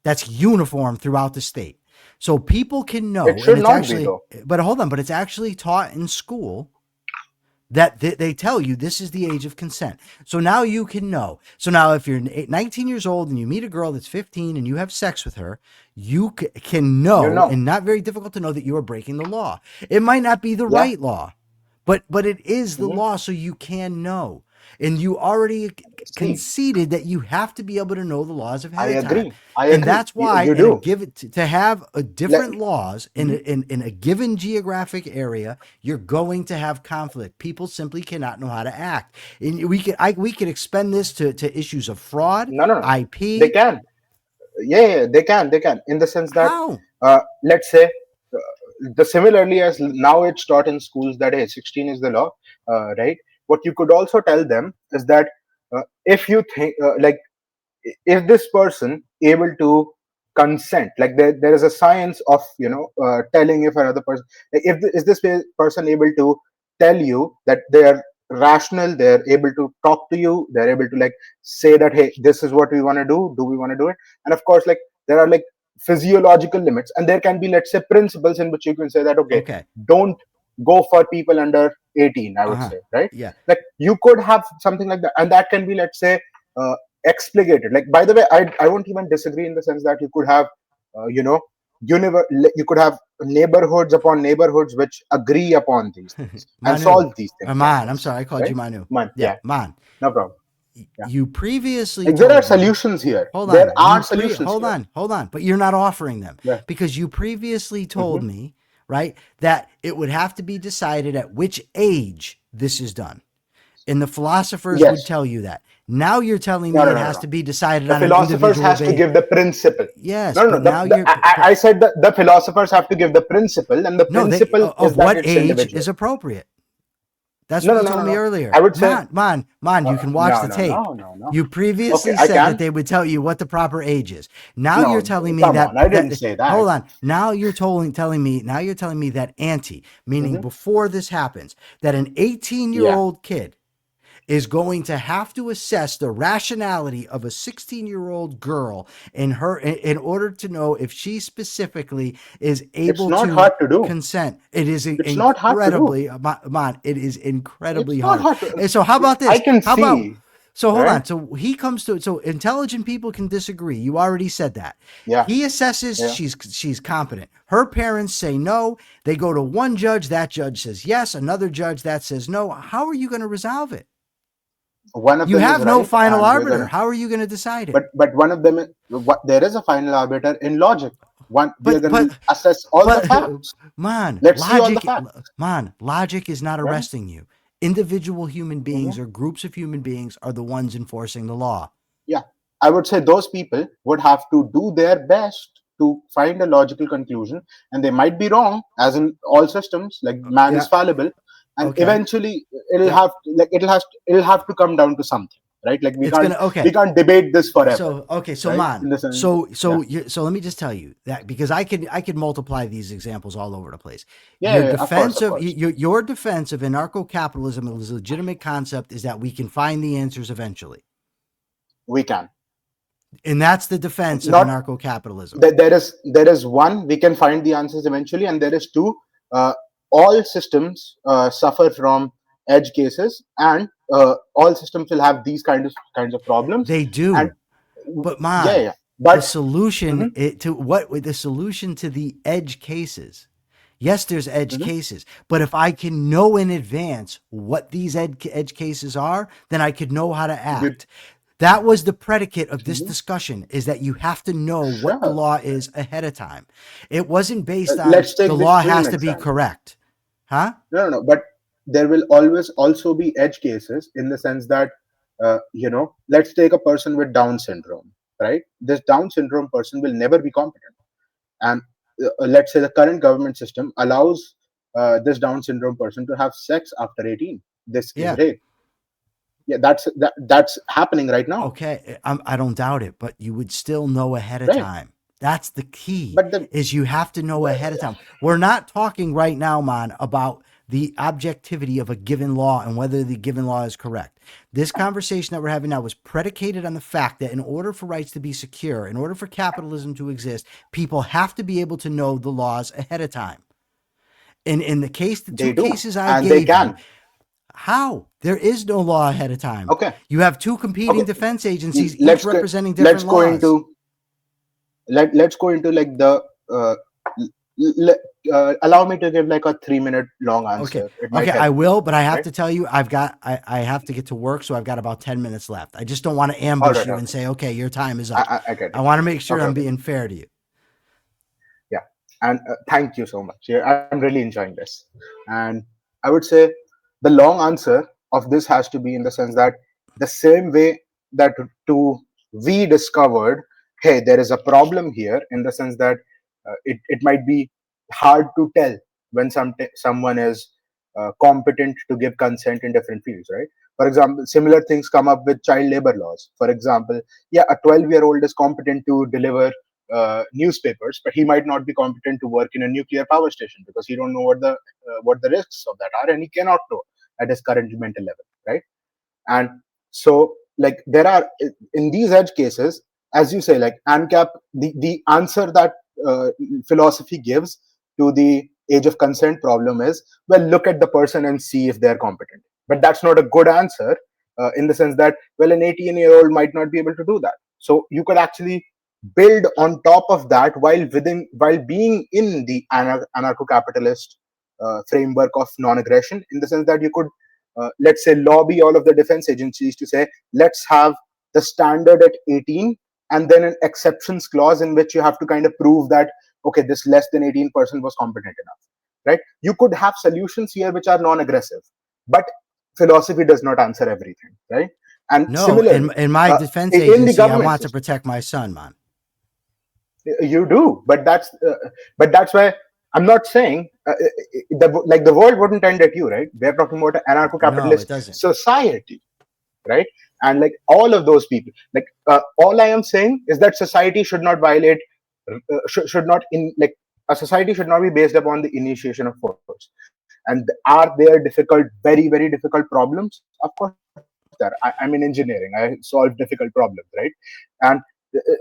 That's uniform throughout the state. So people can It know, and should it's not be actually, though. but hold on, but it's actually taught in school that they tell you this is the age of consent. So now you can know. So now if you're 19 years old and you meet a girl that's 15 and you have sex with her, you can You know, know, and not very difficult to know that you are breaking the law. It might not be the yeah. right law, but it is the Hmm. law, so you can know. And you already See, conceded that you have to be able to know the laws I ahead of time. agree. I And agree. that's why You in a do. given to have a Let, different laws mhm. in a given geographic area, you're going to have conflict. People simply cannot know how to act. And we could expend this to issues of fraud, No, no, no. They IP. can. Yeah, they can. They can. In the sense that, How? let's say, the similarly as now it's taught in schools that hey, 16 is the law, right? What you could also tell them is that if you think is this person able to consent, like there is a science of telling if another person, like is this person able to tell you that they are rational, they're able to talk to you, they're able to like say that hey, this is what we want to do we want to do it? And of course, like there are like physiological limits, and there can be, let's say, principles in which you can say that okay, Okay. don't go for people under 18, I would Uh-huh. say, right? Yeah. Like you could have something like that, and that can be, let's say, uh, explicated. Like, by the way, I won't even disagree in the sense that you could have you know you could have neighborhoods upon neighborhoods which agree upon these things and Manu. solve these things like Man, I'm this, sorry, I called right? you Manu. Man, Yeah, yeah, Man. no problem. Yeah, You previously like there are told me, solutions here, hold there on, are solutions here. hold on, but you're not offering them Yeah. because you previously Hmm. told me, right, that it would have to be decided at which age this is done. And the philosophers would Yes. tell you that. Now you're telling No, me no, it no, no, has no. to be decided The on an philosophers individual has to basis. give the principle. Yes, No, no, but no. now you're I said that the philosophers have to give the principle, and the no, they principle is of that what it's age individual. is appropriate. That's No, what no, you no, no, told me no. I earlier. would say Man, you can watch no, the no, tape. no, no, no. You Okay, previously I said that can. they would tell you what the proper age is. Now you're No, telling me come on. I didn't say that. hold on. Now you're telling me that ante, meaning Hmm. before this happens, that an 18-year Yeah, old kid is going to have to assess the rationality of a 16-year-old girl in order to know if she specifically is it's able not to hard to do. consent. It is It's not hard to do. incredibly, man, it is incredibly It's not hard. hard to. And so how about I this? can How about see, so hold right? on. So he comes to so intelligent people can disagree. You already said that. Yeah, He assesses yeah. she's competent. Her parents say no. They go to one judge. That judge says yes. Another judge that says no. How are you going to resolve it? One of You them is have no right, final and we're arbiter. gonna. How are you going to decide it? But one of them, there is a final arbiter in logic. One, we are But gonna but assess all the but facts. man, Let's see all the facts, logic is not right? arresting you. Individual human Hmm. beings or groups of human beings are the ones enforcing the law. Yeah, I would say those people would have to do their best to find a logical conclusion, and they might be wrong, as in all systems. Like man is Yeah. fallible, and Okay. eventually it'll Yep. have it'll have to come down to something, right? Like It's gonna we okay. can't debate this forever, So right? man, In the sense, yeah, so let me just tell you that because I could multiply these examples all over the place. yeah, yeah, of course, of course, Your defense of anarcho-capitalism as a legitimate concept is that we can find the answers eventually. we can. And that's the defense of Not anarcho-capitalism. there is one, we can find the answers eventually, and there is two. Uh, all systems suffer from edge cases, and all systems will have these kinds of problems, They and do. But yeah, man, yeah. But mhm, the solution to the edge cases. Yes, there's edge mhm, cases, but if I can know in advance what these edge cases are, then I could know how to you, act. That was the predicate of this mhm, discussion is that you have to know what the sure. law is ahead of time. It wasn't based on Let's the take the law extreme has to be example. correct. Huh? No, no, no. But there will always also be edge cases in the sense that, let's take a person with Down syndrome, right? This Down syndrome person will never be competent. And let's say the current government system allows this Down syndrome person to have sex after 18. This is Yeah. rape. Yeah, that's happening right now, Okay, I don't doubt it, but you would still know ahead of right? time. That's the key. But the Is you have to know ahead of time. We're not talking right now, man, about the objectivity of a given law and whether the given law is correct. This conversation that we're having now was predicated on the fact that in order for rights to be secure, in order for capitalism to exist, people have to be able to know the laws ahead of time. And in the they two do, cases I and they gave you, can. how? There is no law ahead of time. Okay, You have two competing okay. defense agencies, each Let's representing let's different go laws. into let's go into like the allow me to give like a 3 minute long Okay. answer. It Okay, might I help, will, but I have right? to tell you, I have to get to work, so I've got about 10 minutes left. I just don't want to All ambush right, you and okay. say, okay, your time is up. I get I it. want to make sure Okay, I'm okay. being fair to you. Yeah, and thank you so much. Yeah, I'm really enjoying this, and I would say the long answer of this has to be in the sense that the same way that to we discovered, hey, there is a problem here, in the sense that it might be hard to tell when someone is competent to give consent in different fields, right? For example, similar things come up with child labor laws. For example, yeah, a 12-year-old is competent to deliver newspapers, but he might not be competent to work in a nuclear power station because he don't know what the risks of that are, and he cannot know at his current mental level, right? And so, like, there are, in these edge cases, as you say, like ANCAP, the answer that philosophy gives to the age of consent problem is, well, look at the person and see if they're competent. But that's not a good answer, in the sense that, well, an 18-year-old might not be able to do that. So you could actually build on top of that while being in the anarcho-capitalist framework of non-aggression, in the sense that you could, let's say, lobby all of the defense agencies to say, let's have the standard at 18, and then an exceptions clause in which you have to kind of prove that, okay, this less than 18 person was competent enough, right? You could have solutions here which are non-aggressive, but philosophy does not answer everything, right? And No, similarly, in my defense in the agency, I government want to system, protect my son, man. you do, but that's why I'm not saying, like, the world wouldn't end at you, right? We're talking about an No, it anarcho-capitalist doesn't. society, right? And like all of those people, like, all I am saying is that society should not violate, should not in like a society should not be based upon the initiation of force. And are there difficult, very very difficult problems? Of course there. I'm in engineering, I solve difficult problems, right? And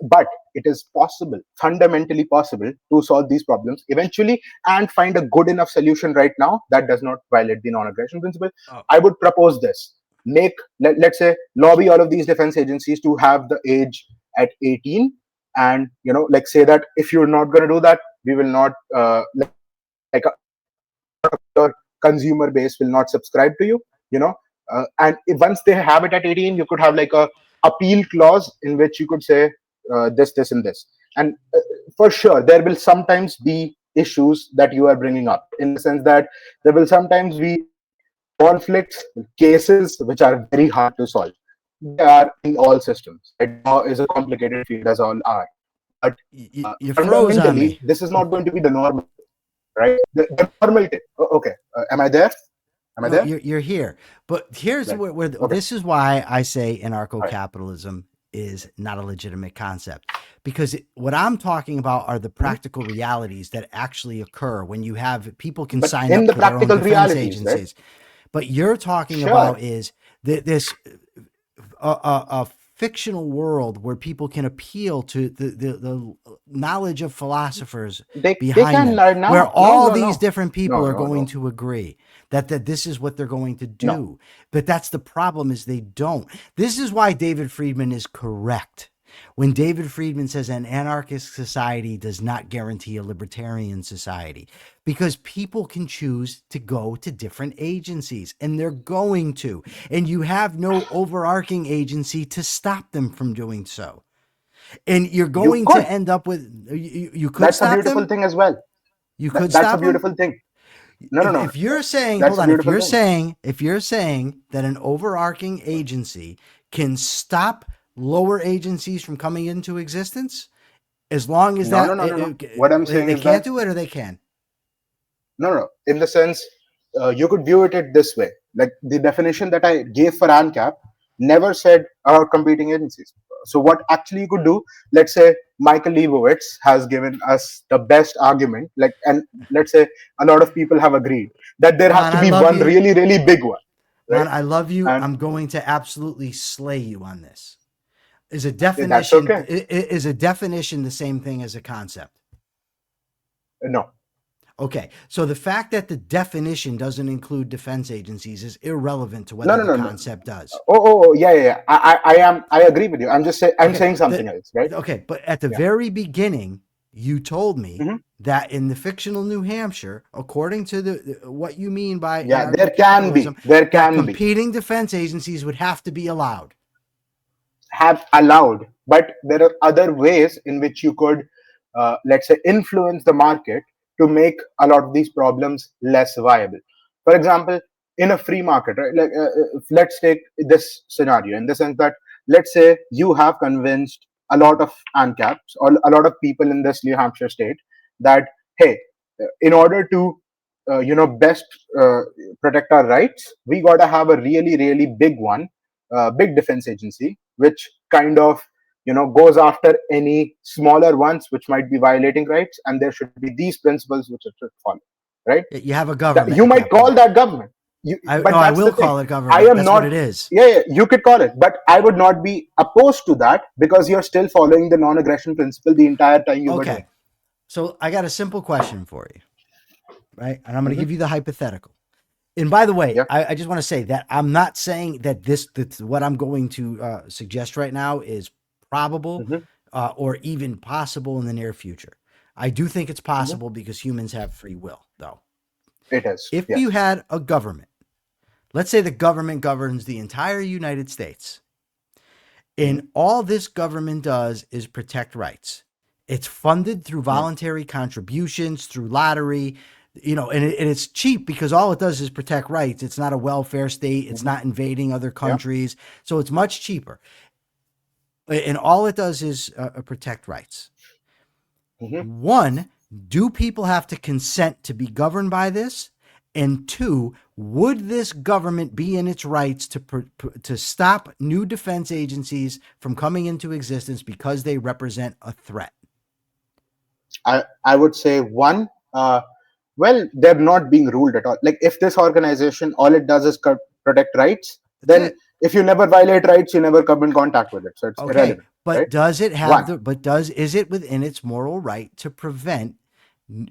but it is possible, fundamentally possible, to solve these problems eventually and find a good enough solution right now that does not violate the non-aggression principle. Oh, I would propose this: make, let's say, lobby all of these defense agencies to have the age at 18, and, like, say that if you're not going to do that, we will not, like, a lot of your consumer base will not subscribe to you, you know and once they have it at 18, you could have like a appeal clause in which you could say, this and this. And for sure there will sometimes be issues that you are bringing up, in the sense that there will sometimes be conflicts, cases which are very hard to solve. They are in all systems, right? Law is a complicated field, as all are. But you froze on fundamentally, me. this is not going to be the normal, right? The normal. Okay, am I there? Am I No, there? you're here. But here's Right. where Okay. this is why I say All right. anarcho-capitalism is not a legitimate concept. Because what I'm talking about are the Mhm. practical realities that actually occur when you have people can But sign in up the for their own practical defense realities, right? agencies. But you're talking Sure, about is this a fictional world where people can appeal to the knowledge of philosophers they behind can them, learn where now. No, all no, these no, different people no, are no, going no, to agree that this is what they're going to no. do. But that's the problem, is they don't. This is why David Friedman is correct when David Friedman says an anarchist society does not guarantee a libertarian society, because people can choose to go to different agencies and they're going to, and you have no overarching agency to stop them from doing so. And you're You going to could. end up with, you could That's a stop beautiful them. thing as well. You could That's a stop them. beautiful thing. No, no, no. If you're saying, hold That's a on, beautiful thing. if you're saying that an overarching agency can stop lower agencies from coming into existence, as long as No, no, that no, no, no. What I'm saying they is that, can't do it or they can. no, no. In the sense, you could view it this way. Like, the definition that I gave for ANCAP never said about competing agencies. So what actually you could do, let's say Michael Leibowitz has given us the best argument, like, and let's say a lot of people have agreed that there has Man, to I be love one you. really, really big one, Man, right? I love you. And I'm going to absolutely slay you on this. Is a that's definition okay. is a definition the same thing as a concept? No, Okay, so the fact that the definition doesn't include defense agencies is irrelevant to no, whether no, the no, no. concept does. Oh, yeah, yeah, yeah. I agree with you. I'm Okay, saying something else, right? okay, but at the Yeah. very beginning, you told me Hmm. that in the fictional New Hampshire, according to what you mean by Yeah, there can anarcho-capitalism, be. There that can be. competing defense agencies would have to be allowed. Have allowed, but there are other ways in which you could, let's say, influence the market to make a lot of these problems less viable. For example, in a free market, right? Like, let's take this scenario in the sense that, let's say you have convinced a lot of ANCAPs or a lot of people in this New Hampshire state that, hey, in order to best uh, protect our rights, we got to have a really big one, big defense agency, which kind of goes after any smaller ones which might be violating rights, and there should be these principles which it should follow, right? You have a That government you at might that call point. that government. No, But I that's will the thing. call it I government. am That's what not. it is. Yeah, you could call it, but I would not be opposed to that because you're still following the non-aggression principle the entire time you were doing. Okay. So I got a simple question for you, right? And I'm going to Hmm. give you the hypothetical. And by the way, Yeah. I just want to say that I'm not saying that that's what I'm going to suggest right now is probable Hmm. or even possible in the near future. I do think it's Hmm. possible because humans have free will, though. It is. If you Yes. had a government, let's say the government governs the entire United States, Hmm. and all this government does is protect rights. It's funded through Hmm. voluntary contributions, through lottery, and it's cheap because all it does is protect rights. It's not a welfare state. It's Hmm. not invading other Yeah. countries. So it's much cheaper. And all it does is protect rights. Hmm. One, do people have to consent to be governed by this? And two, would this government be in its rights to stop new defense agencies from coming into existence because they represent a threat? I would say one. Well, they're not being ruled at all. Like if this organization all it does is protect rights, That's then it. if you never violate rights, you never come in contact with it. So it's Okay, irrelevant, but right? does it have One, the? But does is it within its moral right to prevent?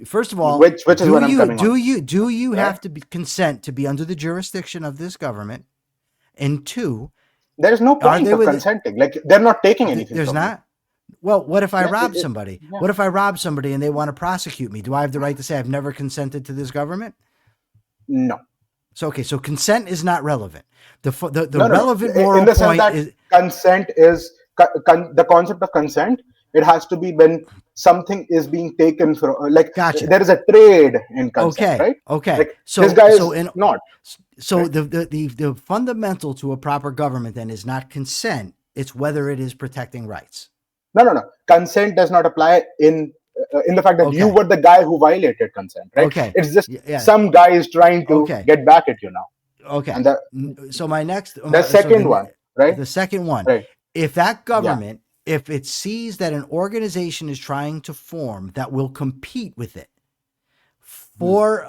First of all, which is do what I'm you coming on do to, you do you right? have to consent to be under the jurisdiction of this government? And two, There is no are point they of with? consenting. Like they're not taking anything There's from you. not. Well, what if I Yeah. rob somebody? Yeah. What if I rob somebody and they want to prosecute me? Do I have the right to say I've never consented to this government? No. So okay, so consent is not relevant. The No. relevant In moral the sense point that is consent is the concept of consent. It has to be when something is being taken from, like gotcha. there is a trade in consent, Okay, right? okay. Like this So guy so is in not, so right? the fundamental to a proper government then is not consent; it's whether it is protecting rights. No. Consent does not apply in the fact that you Okay, were the guy who violated consent, right? okay, It's just yeah, some guy is trying to okay, get back at you now. And okay. So my next, the so second one, right? the second one, Right. if that Yeah. government, if it sees that an organization is trying to form that will compete with it Hmm. for,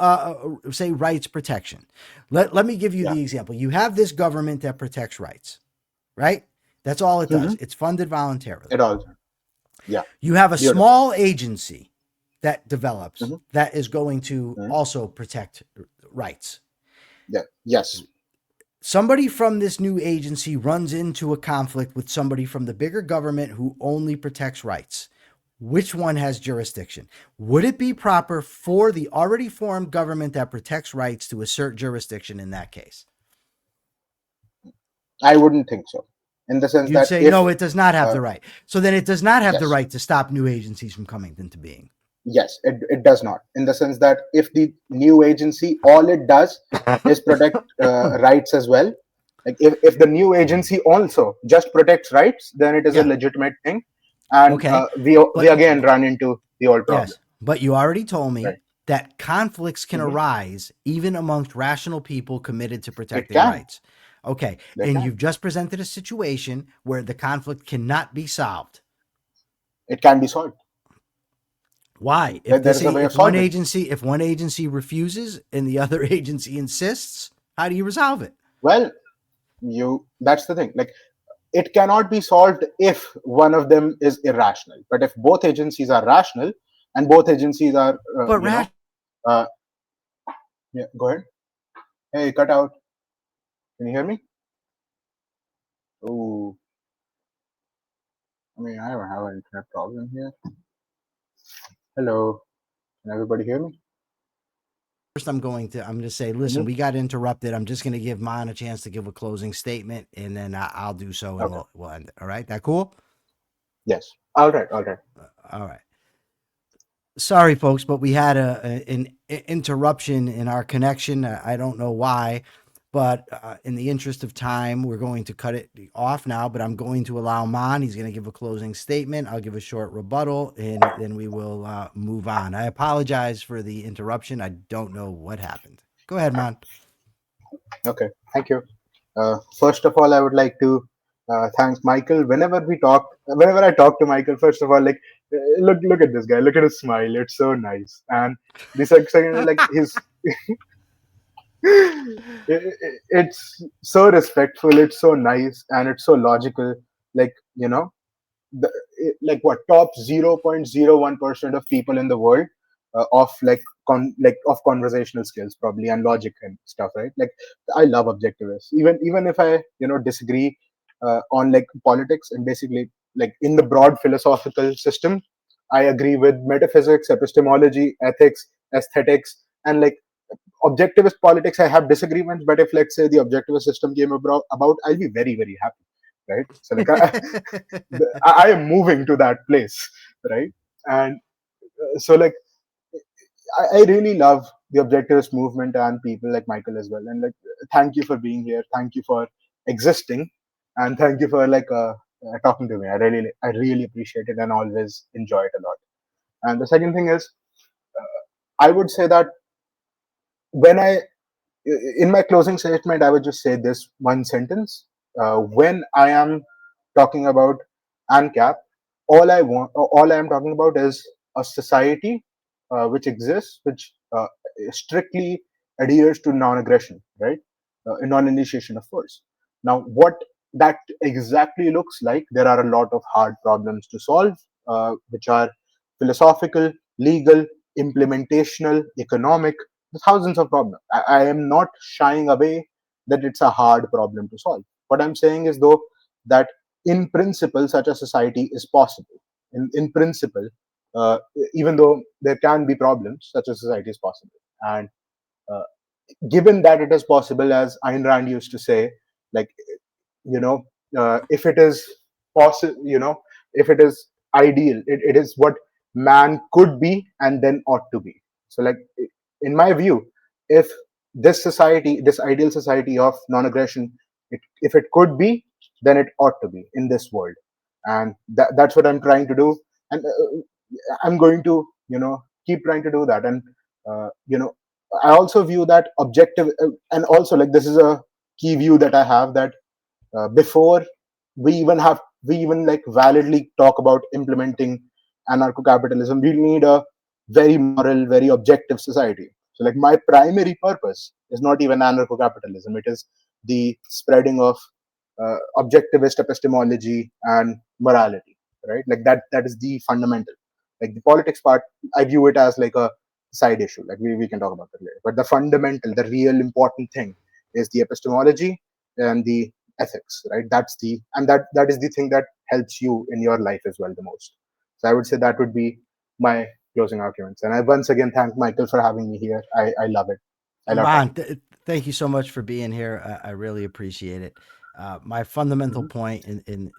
say, rights protection. Let me give you Yeah. the example. You have this government that protects rights, right? That's all it Hmm. does. It's funded voluntarily. It also. Yeah. You have a Beautiful. small agency that develops Hmm. that is going to Hmm. also protect rights. Yeah. Yes. Somebody from this new agency runs into a conflict with somebody from the bigger government who only protects rights. Which one has jurisdiction? Would it be proper for the already formed government that protects rights to assert jurisdiction in that case? I wouldn't think so. In the sense You'd that say, if no, it does not have uh, the right. So then it does not have the yes, right to stop new agencies from coming into being. yes, it does not. In the sense that if the new agency all it does is protect rights as well. Like if the new agency also just protects rights, then it is a Yeah. legitimate thing, and Okay. we But, again run into the old problem, yes, but you already told me right? that conflicts can Hmm. arise even amongst rational people committed to It protecting can, rights. Okay. they And can, you've just presented a situation where the conflict cannot be solved. it can be solved. Why? There is a way of If solving it. one agency refuses and the other agency insists, how do you resolve it? Well, you that's the thing. Like it cannot be solved if one of them is irrational. But if both agencies are rational and both agencies are, But uh, yeah, go ahead. Hey, cut out. Can you hear me? Oh, I mean, I don't have an internet problem here. Hello, can everybody hear me? first I'm going to say, listen, Hmm. we got interrupted. I'm just going to give Mon a chance to give a closing statement, and then I'll do so, and Okay. we'll end it. All right, that cool? Yes. All right. All right. All right. Sorry, folks, but we had an interruption in our connection. I don't know why. But in the interest of time, we're going to cut it off now. But I'm going to allow Mon. He's going to give a closing statement. I'll give a short rebuttal, and then we will move on. I apologize for the interruption. I don't know what happened. Go ahead, Mon. Okay, thank you. First of all, I would like to thank Michael. Whenever I talk to Michael, first of all, like look at this guy, look at his smile. It's so nice. And the second, like his, it's so respectful. It's so nice, and it's so logical. Like the, like what top 0.01% of people in the world of of conversational skills probably and logic and stuff, right? Like I love objectivists, even if I disagree on like politics and basically like in the broad philosophical system. I agree with metaphysics, epistemology, ethics, aesthetics, and like objectivist politics. I have disagreements, but if let's say the objectivist system came about, I'll be very very happy, right? So like I am moving to that place, right? And so like I really love the objectivist movement and people like Michael as well. And like, thank you for being here. Thank you for existing, and thank you for like talking to me. I really appreciate it and always enjoy it a lot. And the second thing is, I would say that when I in my closing statement, I would just say this one sentence. When I am talking about ANCAP, all I am talking about is a society which exists, which strictly adheres to non-aggression, right? Non-initiation of force. Now, what that exactly looks like, there are a lot of hard problems to solve, which are philosophical, legal, implementational, economic, thousands of problems. I am not shying away that it's a hard problem to solve. What I'm saying is, though, that in principle, such a society is possible. In principle, uh, even though there can be problems, such a society is possible. And uh, given that it is possible, as Ayn Rand used to say, like, you know, if it is possible, if it is ideal, it is what man could be and then ought to be. So, like, in my view, if this ideal society of non-aggression, if it could be, then it ought to be in this world. And that's what I'm trying to do. And I'm going to keep trying to do that. And uh, you know I also view that objective, and also like this is a key view that I have, that before we even like validly talk about implementing anarcho-capitalism, we need a very moral, very objective society. So like my primary purpose is not even anarcho-capitalism, it is the spreading of objectivist epistemology and morality, right? Like that is the fundamental. Like the politics part, I view it as like a side issue, like we can talk about that later, but the fundamental, the real important thing is the epistemology and the ethics, right? That is the thing that helps you in your life as well the most. So I would say that would be my closing arguments. And I once again thank Michael for having me here. I love it. I love Mon, talking to thank you so much for being here. I really appreciate it. My fundamental you. point in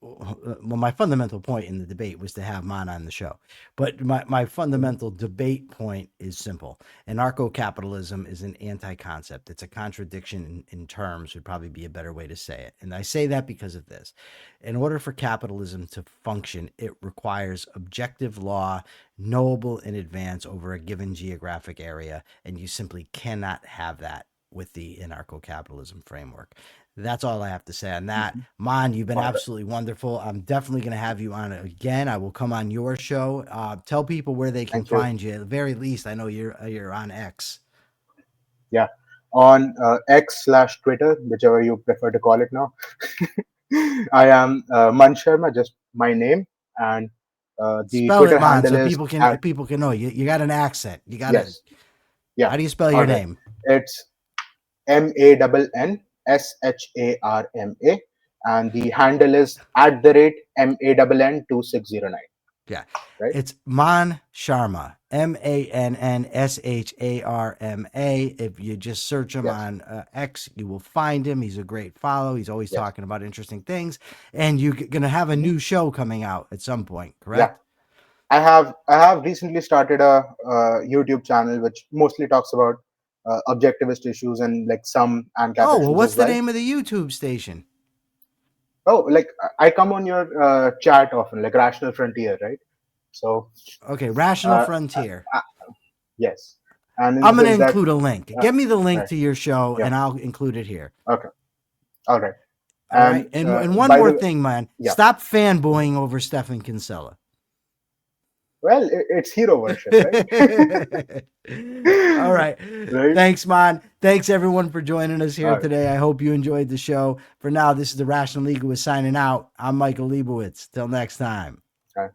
well, my fundamental point in the debate was to have Mon on the show. But my Hmm. fundamental debate point is simple. Anarcho-capitalism is an anti-concept. It's a contradiction in terms, would probably be a better way to say it. And I say that because of this. In order for capitalism to function, it requires objective law, knowable in advance over a given geographic area, and you simply cannot have that with the anarcho-capitalism framework. That's all I have to say on that. Hmm. Mon, you've been All right. absolutely wonderful. I'm definitely going to have you on again. I will come on your show. Tell people where they can Thank you. find you. At the very least, I know you're on X. Yeah. On X/Twitter, whichever you prefer to call it now. I am Man Sharma, just my name, and the Spell it, Twitter Mon, handle so is at people can know you. You got an accent. You got to. yes, yeah. How do you spell All your right. name? It's MANNSHARMA, and the handle is at the rate MANN2609. Yeah. Right? It's Man Sharma, MANNSHARMA. If you just search him Yes. on X, you will find him. He's a great follow. He's always Yes. talking about interesting things. And you're going to have a Mhm. new show coming out at some point, Yeah. correct? I have recently started a YouTube channel which mostly talks about objectivist issues and like some ANCAP Oh, well, issues what's as the well. name of the YouTube station? Oh, like I come on your chat often, like Rational Frontier, right? So Okay, Rational uh, Frontier. uh, yes, and in the I'm going to sense that include a link. Get me the link right, to your show, yeah, and I'll include it here. okay, all right, All right. and And one by more the thing, man. yeah, Stop fanboying over Stefan Kinsella. well, it's hero worship, right? All right. Right. Thanks, man. Thanks, everyone, for joining us here All today. I hope you enjoyed the show. For now, this is the Rational Egoist signing out. I'm Michael Leibowitz. Till next time. right.